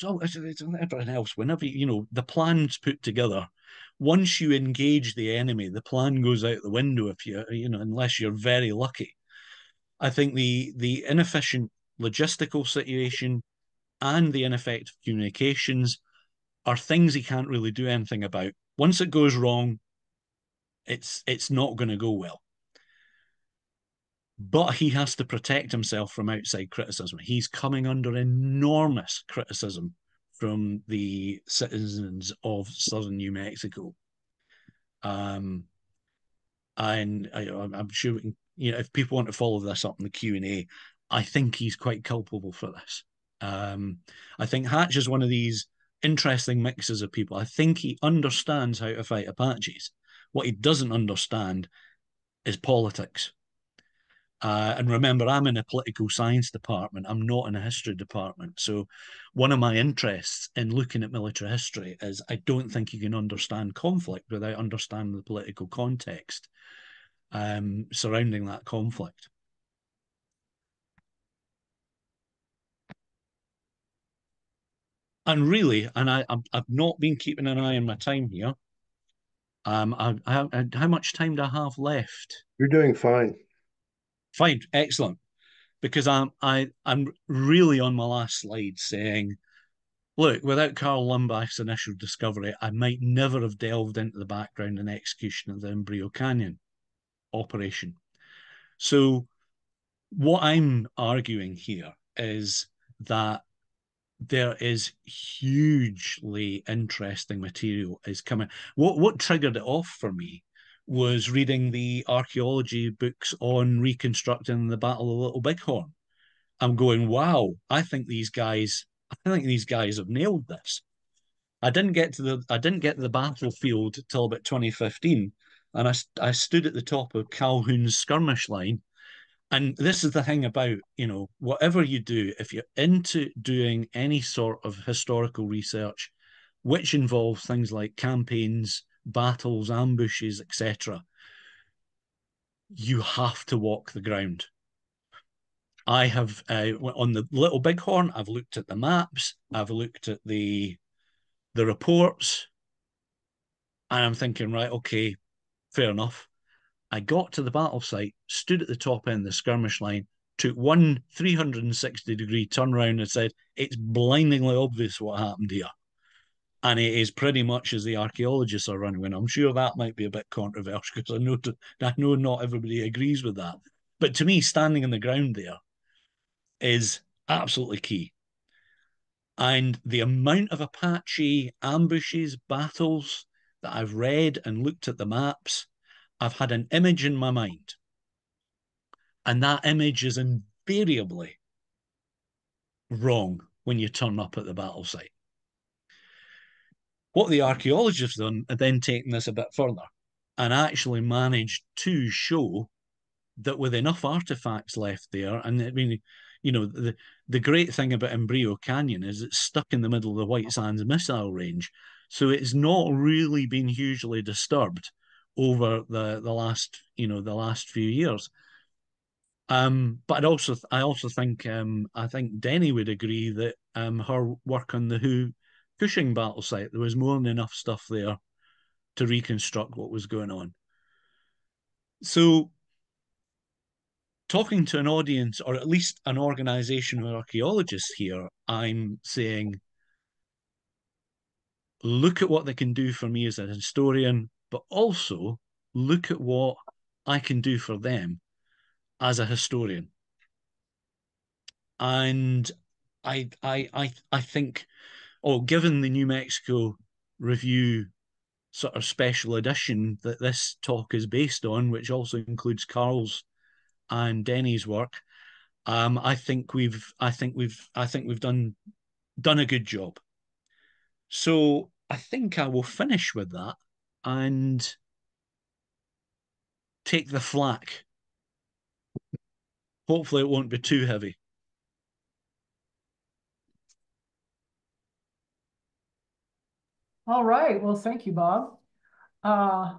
everything else. Whenever the plan's put together, once you engage the enemy, the plan goes out the window if unless you're very lucky. I think the inefficient logistical situation and the ineffective communications are things he can't really do anything about. Once it goes wrong, it's not going to go well. But he has to protect himself from outside criticism. He's coming under enormous criticism from the citizens of southern New Mexico. And I'm sure we can, if people want to follow this up in the Q&A, I think he's quite culpable for this. I think Hatch is one of these interesting mixes of people. I think he understands how to fight Apaches. What he doesn't understand is politics. And remember, I'm in a political science department. I'm not in a history department. So one of my interests in looking at military history is I don't think you can understand conflict without understanding the political context surrounding that conflict. And really, and I've not been keeping an eye on my time here. How much time do I have left? You're doing fine. Fine, excellent. Because I'm really on my last slide saying, look, without Karl Laumbach's initial discovery, I might never have delved into the background and execution of the Hembrillo Canyon operation. So what I'm arguing here is that there is hugely interesting material is coming. What triggered it off for me was reading the archaeology books on reconstructing the Battle of Little Bighorn. I'm going, wow, I think these guys have nailed this. I didn't get to the battlefield till about 2015, and I stood at the top of Calhoun's skirmish line. And this is the thing about, whatever you do, if you're into doing any sort of historical research, which involves things like campaigns, battles, ambushes, etc., you have to walk the ground. I have, on the Little Bighorn, I've looked at the maps, I've looked at the reports, and I'm thinking, right, okay, fair enough. I got to the battle site, stood at the top end of the skirmish line, took one 360-degree turnaround and said, it's blindingly obvious what happened here. And it is pretty much as the archaeologists are running. And I'm sure that might be a bit controversial because I know not everybody agrees with that. But to me, standing on the ground there is absolutely key. And the amount of Apache ambushes, battles that I've read and looked at the maps, I've had an image in my mind. And that image is invariably wrong when you turn up at the battle site. What the archaeologists have done are then taken this a bit further and actually managed to show that with enough artifacts left there, and I mean, the great thing about Hembrillo Canyon is it's stuck in the middle of the White Sands missile range, so it's not really been hugely disturbed over the last few years. But I also think I think Denny would agree that her work on the Cushing battle site, there was more than enough stuff there to reconstruct what was going on. So talking to an audience, or at least an organization of archaeologists here, I'm saying, look at what they can do for me as a historian, but also look at what I can do for them as a historian. And I think, given the New Mexico review sort of special edition that this talk is based on, which also includes Carl's and Denny's work, I think we've done a good job. So I think I will finish with that and take the flak. Hopefully it won't be too heavy. All right. Well, thank you, Bob. I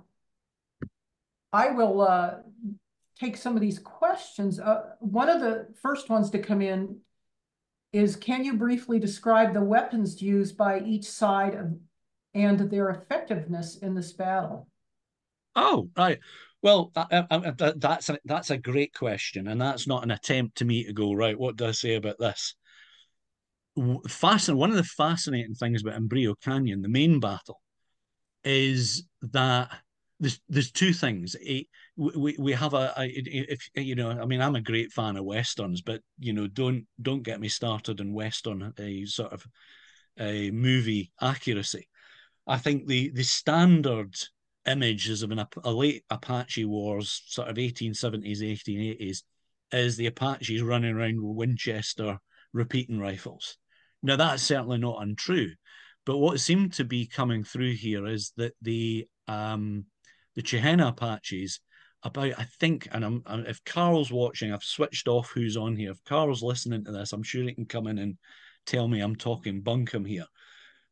will take some of these questions. One of the first ones to come in is, can you briefly describe the weapons used by each side and their effectiveness in this battle? Oh, right. Well, that's a great question, and that's not an attempt to me to go, right, what do I say about this? One of the fascinating things about Hembrillo Canyon, the main battle, is that there's two things. We have if you know, I mean, I'm a great fan of westerns, but you know, don't get me started in western a sort of a movie accuracy. I think the standard images of a late Apache wars, sort of 1870s, 1880s, is the Apaches running around with Winchester repeating rifles. Now, that's certainly not untrue, but what seemed to be coming through here is that the Chihena Apaches, about, I think, and if Carl's watching, I've switched off who's on here. If Carl's listening to this, I'm sure he can come in and tell me I'm talking bunkum here.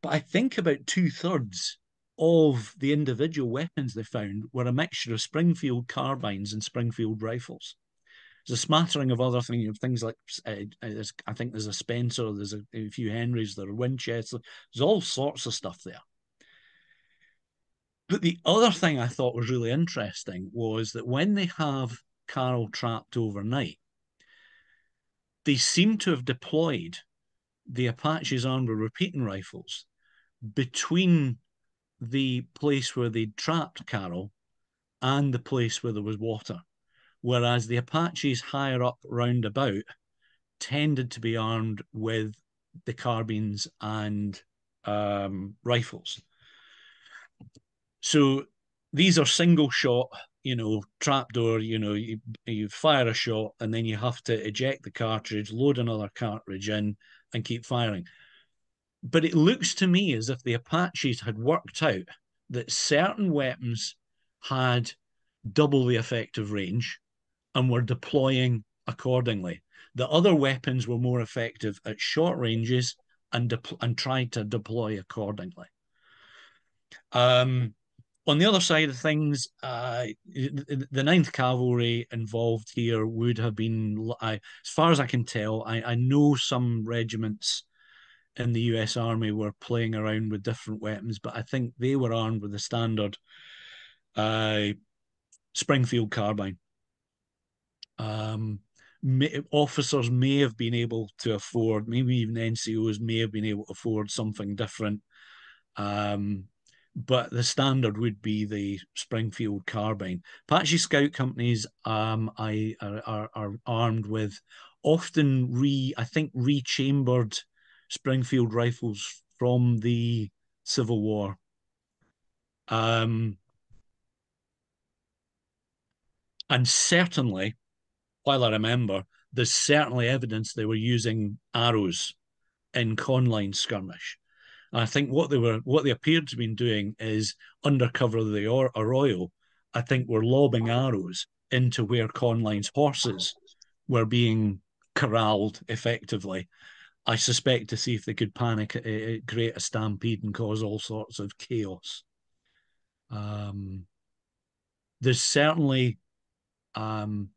But I think about 2/3 of the individual weapons they found were a mixture of Springfield carbines and Springfield rifles. There's a smattering of other things like I think there's a Spencer, there's a few Henrys, there are Winchester, there's all sorts of stuff there. But the other thing I thought was really interesting was that when they have Carroll trapped overnight, they seem to have deployed the Apaches armed with repeating rifles between the place where they'd trapped Carroll and the place where there was water. Whereas the Apaches higher up round about tended to be armed with the carbines and rifles. So these are single shot, you know, trapdoor, you know, you fire a shot and then you have to eject the cartridge, load another cartridge in and keep firing. But it looks to me as if the Apaches had worked out that certain weapons had double the effective range and were deploying accordingly. The other weapons were more effective at short ranges and tried to deploy accordingly. On the other side of things, the Ninth Cavalry involved here would have been, as far as I can tell, I know some regiments in the US Army were playing around with different weapons, but I think they were armed with the standard Springfield carbine. Officers may have been able to afford, maybe even NCOs may have been able to afford something different. But the standard would be the Springfield carbine. Apache Scout companies are armed with often rechambered Springfield rifles from the Civil War. And certainly, while I remember, there's certainly evidence they were using arrows in Conline skirmish. And I think what they appeared to have been doing is, under cover of the arroyo, I think were lobbing arrows into where Conline's horses were being corralled effectively. I suspect to see if they could create a stampede and cause all sorts of chaos. There's certainly in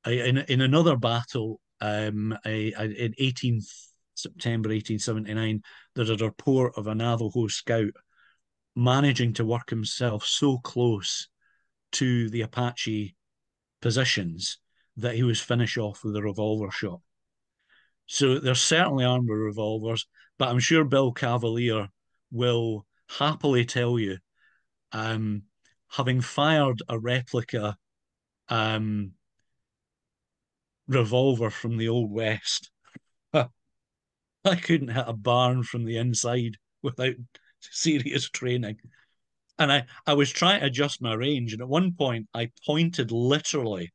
another battle in 18th September 1879, there's a report of a Navajo scout managing to work himself so close to the Apache positions that he was finished off with a revolver shot. So they're certainly armed with revolvers, but I'm sure Bill Cavalier will happily tell you, having fired a replica revolver from the Old West, I couldn't hit a barn from the inside without serious training. And I was trying to adjust my range. And at one point, I pointed literally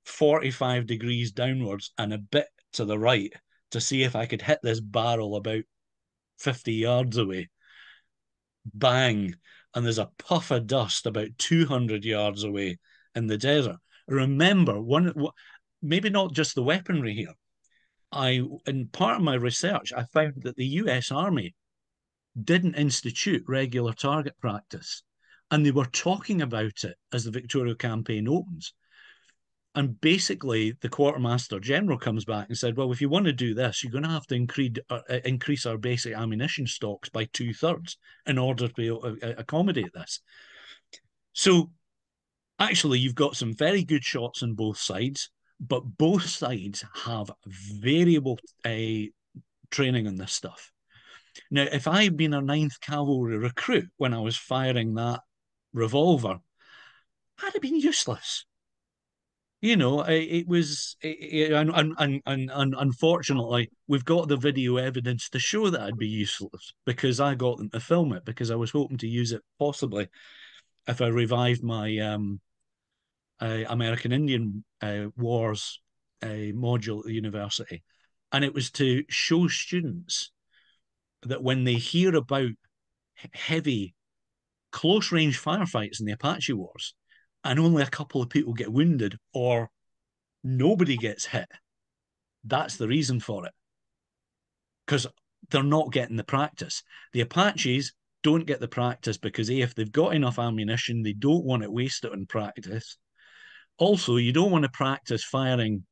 45 degrees downwards and a bit to the right to see if I could hit this barrel about 50 yards away. Bang. And there's a puff of dust about 200 yards away in the desert. Remember, maybe not just the weaponry here. In part of my research, I found that the US Army didn't institute regular target practice. And they were talking about it as the Victorio campaign opens. And basically, the Quartermaster General comes back and said, well, if you want to do this, you're going to have to increase our basic ammunition stocks by 2/3 in order to be able to accommodate this. So actually, you've got some very good shots on both sides, but both sides have variable training on this stuff. Now, if I'd been a Ninth Cavalry recruit when I was firing that revolver, I'd have been useless. You know, it was, and unfortunately, we've got the video evidence to show that I'd be useless because I got them to film it because I was hoping to use it possibly if I revived my American Indian Wars module at the university. And it was to show students that when they hear about heavy close-range firefights in the Apache Wars, and only a couple of people get wounded or nobody gets hit, that's the reason for it. Because they're not getting the practice. The Apaches don't get the practice because if they've got enough ammunition, they don't want to waste it on practice. Also, you don't want to practice firing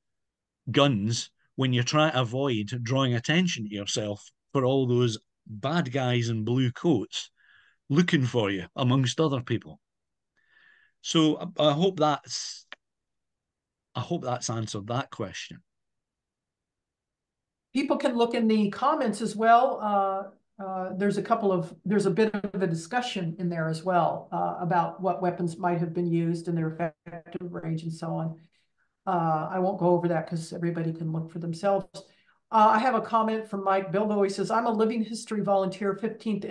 guns when you're trying to avoid drawing attention to yourself for all those bad guys in blue coats looking for you amongst other people. So I hope that's answered that question. People can look in the comments as well. There's a bit of a discussion in there as well about what weapons might have been used and their effective range and so on. I won't go over that because everybody can look for themselves. I have a comment from Mike Bilbo. He says, I'm a living history volunteer, 15th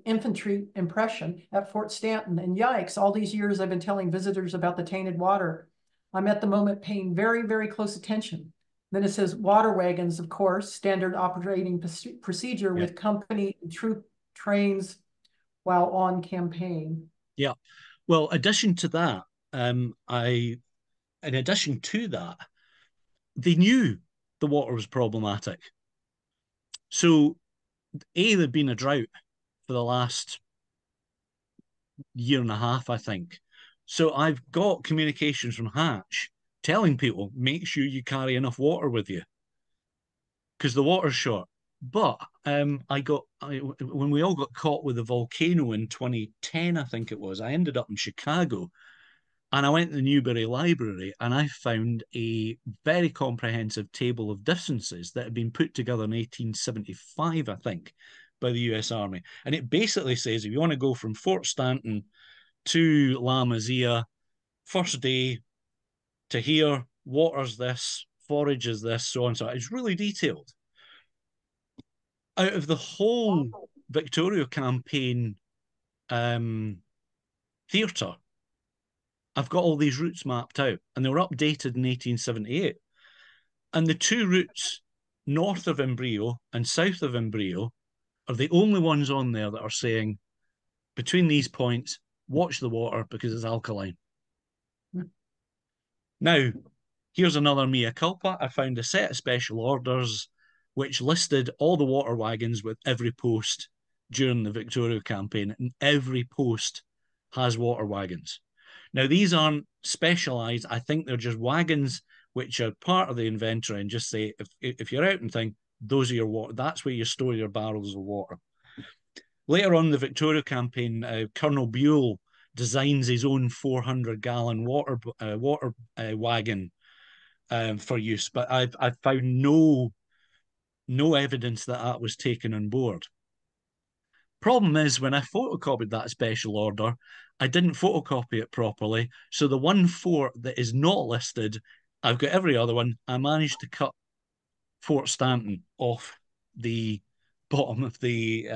Infantry Impression at Fort Stanton. And yikes, all these years I've been telling visitors about the tainted water. I'm at the moment paying very, very close attention. Then it says water wagons, of course, standard operating procedure with company and troop trains while on campaign. Yeah. Well, in addition to that, they knew the water was problematic. So, there'd been a drought for the last year and a half, I think. So I've got communications from Hatch telling people, make sure you carry enough water with you because the water's short. But when we all got caught with the volcano in 2010, I think it was, I ended up in Chicago. And I went to the Newberry Library and I found a very comprehensive table of distances that had been put together in 1875, I think, by the US Army. And it basically says if you want to go from Fort Stanton to La Mazia, first day to here, water's this, forage is this, so on. So it's really detailed. Out of the whole Victorio campaign theatre, I've got all these routes mapped out, and they were updated in 1878. And the two routes north of Hembrillo and south of Hembrillo are the only ones on there that are saying, between these points, watch the water because it's alkaline. Now, here's another mea culpa. I found a set of special orders which listed all the water wagons with every post during the Victorio campaign, and every post has water wagons. Now, these aren't specialised. I think they're just wagons which are part of the inventory and just say, if you're out and think, those are your water, that's where you store your barrels of water. Later on in the Victoria campaign, Colonel Buell designs his own 400-gallon water wagon for use, but I've found no evidence that that was taken on board. Problem is, when I photocopied that special order, I didn't photocopy it properly. So the one fort that is not listed, I've got every other one. I managed to cut Fort Stanton off the bottom of the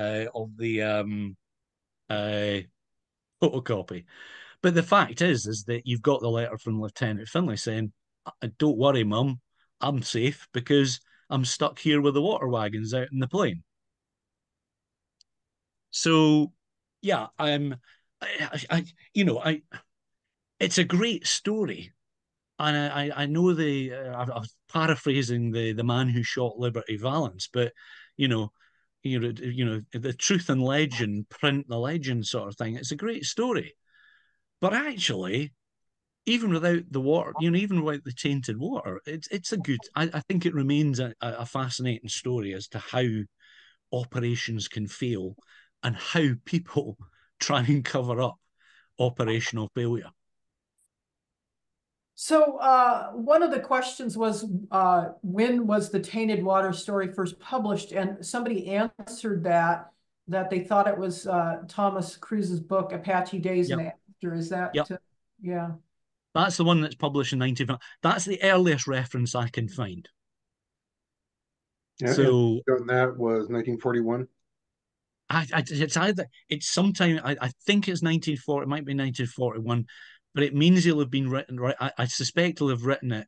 photocopy. But the fact is that you've got the letter from Lieutenant Finlay saying, "Don't worry, Mum, I'm safe because I'm stuck here with the water wagons out in the plain." So, yeah, it's a great story, and I know I'm paraphrasing the man who shot Liberty Valance, but you know, the truth and legend, print the legend sort of thing. It's a great story, but actually, even without the water, even without the tainted water, it's a good. I think it remains a fascinating story as to how operations can fail and how people try and cover up operational failure. So one of the questions was, when was the tainted water story first published? And somebody answered that they thought it was Thomas Cruise's book, Apache Days Yep. and After. Is that, Yep. Yeah. That's the one that's published in 1950. That's the earliest reference I can find. Yeah, So and that was 1941. it's sometime, I think it's 1940, it might be 1941, but it means he'll have been written, right? I suspect he'll have written it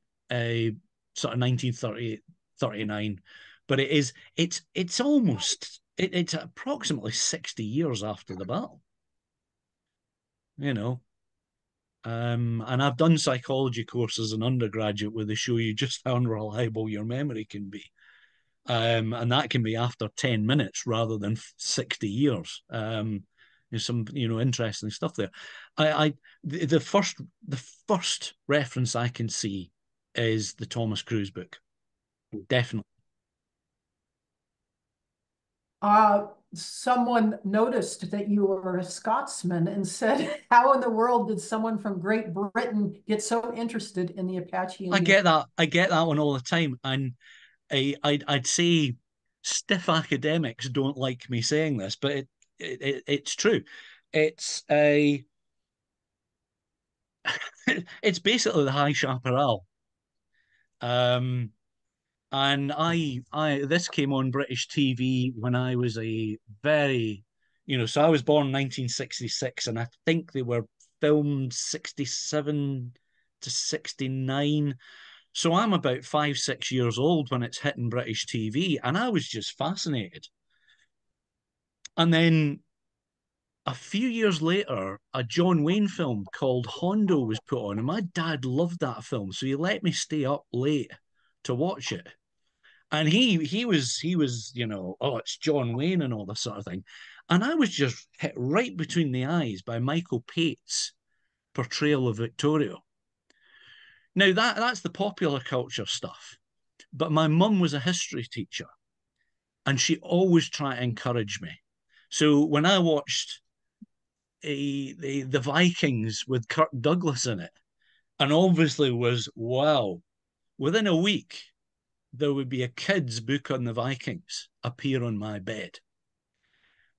sort of 1938, 39, but it's almost, it's approximately 60 years after the battle, and I've done psychology courses in undergraduate where they show you just how unreliable your memory can be. And that can be after 10 minutes rather than 60 years. There's some, interesting stuff there. The first reference I can see is the Thomas Cruise book. Definitely. Someone noticed that you were a Scotsman and said, how in the world did someone from Great Britain get so interested in the Apache Indian? I get that one all the time. And I'd say stiff academics don't like me saying this, but it's true. It's it's basically the High Chaparral. And this came on British TV when I was a very, so I was born in 1966, and I think they were filmed 67 to 69. So I'm about 5, 6 years old when it's hitting British TV, and I was just fascinated. And then a few years later, a John Wayne film called Hondo was put on, and my dad loved that film, so he let me stay up late to watch it. And he was, oh, it's John Wayne and all this sort of thing. And I was just hit right between the eyes by Michael Pate's portrayal of Victorio. Now that's the popular culture stuff. But my mum was a history teacher, and she always tried to encourage me. So when I watched the Vikings with Kirk Douglas in it, and obviously was, wow, within a week, there would be a kid's book on the Vikings appear on my bed.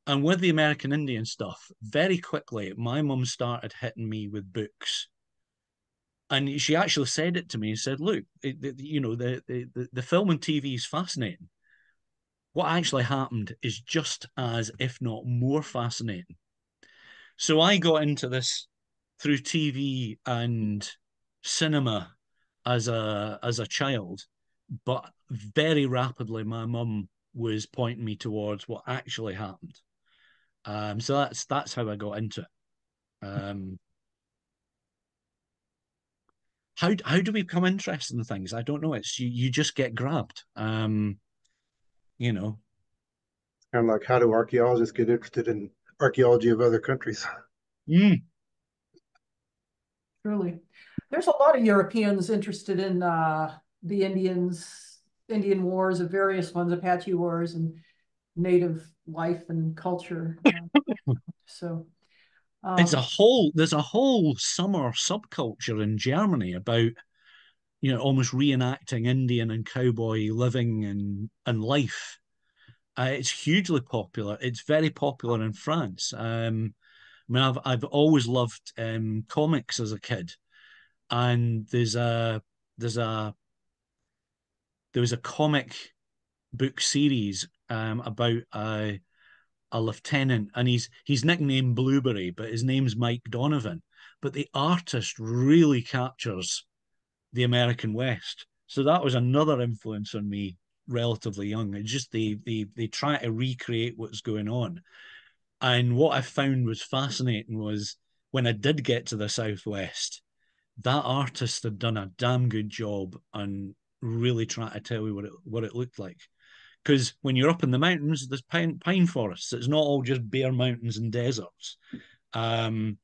And with the American Indian stuff, very quickly, my mum started hitting me with books. And she actually said it to me and said, look, the film and TV is fascinating. What actually happened is just as, if not more, fascinating. So I got into this through TV and cinema as a child, but very rapidly my mum was pointing me towards what actually happened. So that's how I got into it. How do we become interested in things? I don't know. It's you just get grabbed. Kind of like, how do archaeologists get interested in archaeology of other countries? Mm. Truly. There's a lot of Europeans interested in the Indian wars of various ones, Apache wars and native life and culture. So There's a whole summer subculture in Germany about almost reenacting Indian and cowboy living and life. It's hugely popular. It's very popular in France. I mean, I've always loved comics as a kid, and there was a comic book series about a lieutenant, and he's nicknamed Blueberry, but his name's Mike Donovan. But the artist really captures the American West. So that was another influence on me relatively young. It's just they try to recreate what's going on. And what I found was fascinating was when I did get to the Southwest, that artist had done a damn good job on really trying to tell you what it looked like. Because when you're up in the mountains, there's pine forests. It's not all just bare mountains and deserts. Um,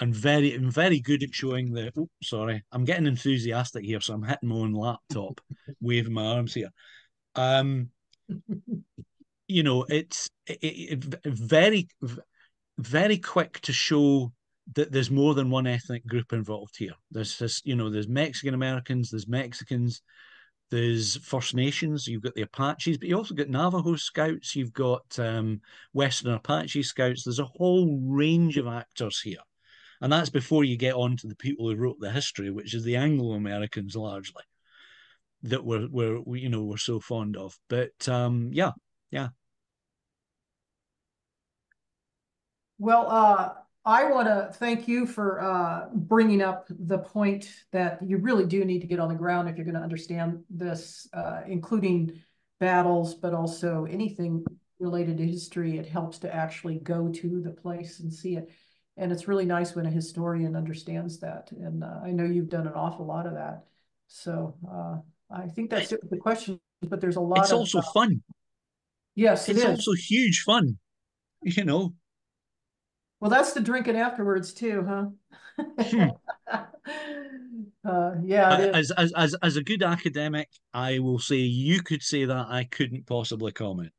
and very good at showing the. Oh, sorry, I'm getting enthusiastic here, so I'm hitting my own laptop, waving my arms here. You know, it's very quick to show that there's more than one ethnic group involved here. There's this, there's Mexican Americans, there's Mexicans, there's First Nations, you've got the Apaches, but you also got Navajo scouts, you've got Western Apache scouts. There's a whole range of actors here. And that's before you get on to the people who wrote the history, which is the Anglo-Americans largely, that we're so fond of. But yeah. Well, I want to thank you for bringing up the point that you really do need to get on the ground if you're going to understand this, including battles, but also anything related to history. It helps to actually go to the place and see it. And it's really nice when a historian understands that. And I know you've done an awful lot of that. So I think that's it with the questions, but there's a lot It's also fun. Yes, it's also huge fun, Well, that's the drinking afterwards too, huh? Yeah, it is. As a good academic, I will say you could say that. I couldn't possibly comment.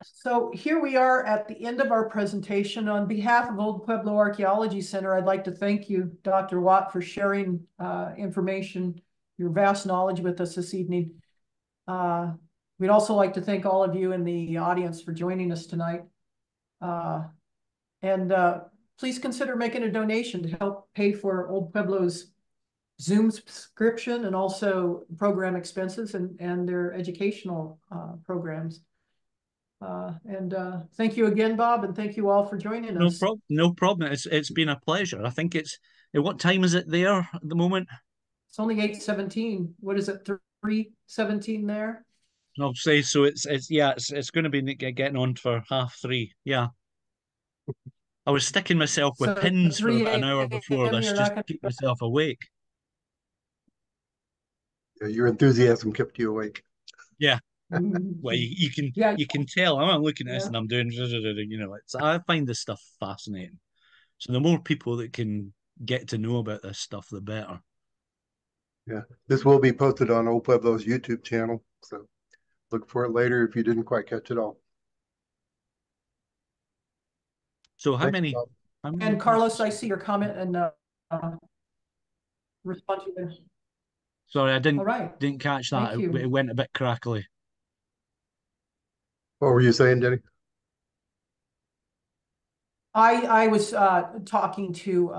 So here we are at the end of our presentation. On behalf of Old Pueblo Archaeology Center, I'd like to thank you, Dr. Watt, for sharing information, your vast knowledge with us this evening. We'd also like to thank all of you in the audience for joining us tonight. And please consider making a donation to help pay for Old Pueblo's Zoom subscription and also program expenses and their educational programs. And thank you again, Bob, and thank you all for joining us. No problem. It's been a pleasure. I think what time is it there at the moment? It's only 8:17. What is it, 3:17 there? I'll say so. It's going to be getting on for 3:30. Yeah. I was sticking myself with pins for about an hour before this just to keep myself awake. Yeah, your enthusiasm kept you awake. Yeah. Well, you can tell. I'm looking at this and I'm doing, I find this stuff fascinating. So the more people that can get to know about this stuff, the better. Yeah, this will be posted on Old Pueblo's YouTube channel, so look for it later if you didn't quite catch it all. So how many? And Carlos, I see your comment and respond to it. Sorry, I didn't catch that. It went a bit crackly. What were you saying, Jenny? I was talking to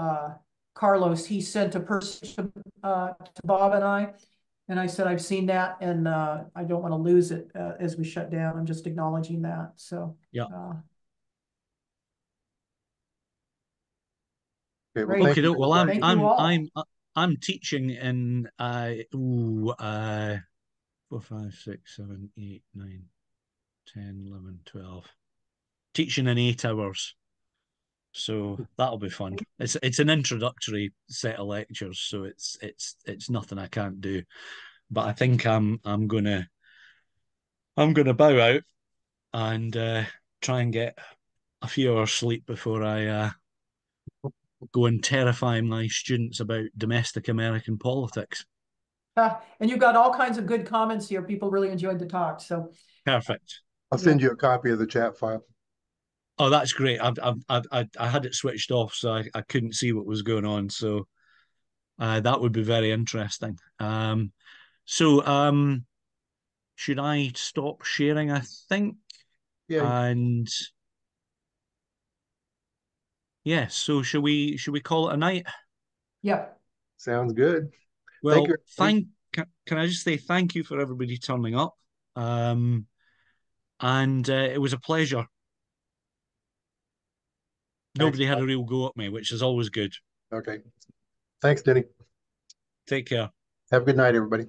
Carlos. He sent a person to Bob and I said, I've seen that and I don't want to lose it as we shut down. I'm just acknowledging that. So yeah. Okay, well, okay, well, I'm teaching in 4, 5, 6, 7, 8, 9, 10, 11, 12. Teaching in 8 hours. So that'll be fun. It's an introductory set of lectures, so it's nothing I can't do. But I think I'm gonna bow out and try and get a few hours sleep before I go and terrify my students about domestic American politics. And you got all kinds of good comments here. People really enjoyed the talk. So perfect. I'll send you a copy of the chat file. Oh, that's great. I had it switched off, so I couldn't see what was going on. So that would be very interesting. So should I stop sharing? I think. Yeah. And yeah, so should we call it a night? Yeah. Sounds good. Well, can I just say thank you for everybody turning up? And it was a pleasure. Nobody had a real go at me, which is always good. Okay. Thanks, Denny. Take care. Have a good night, everybody.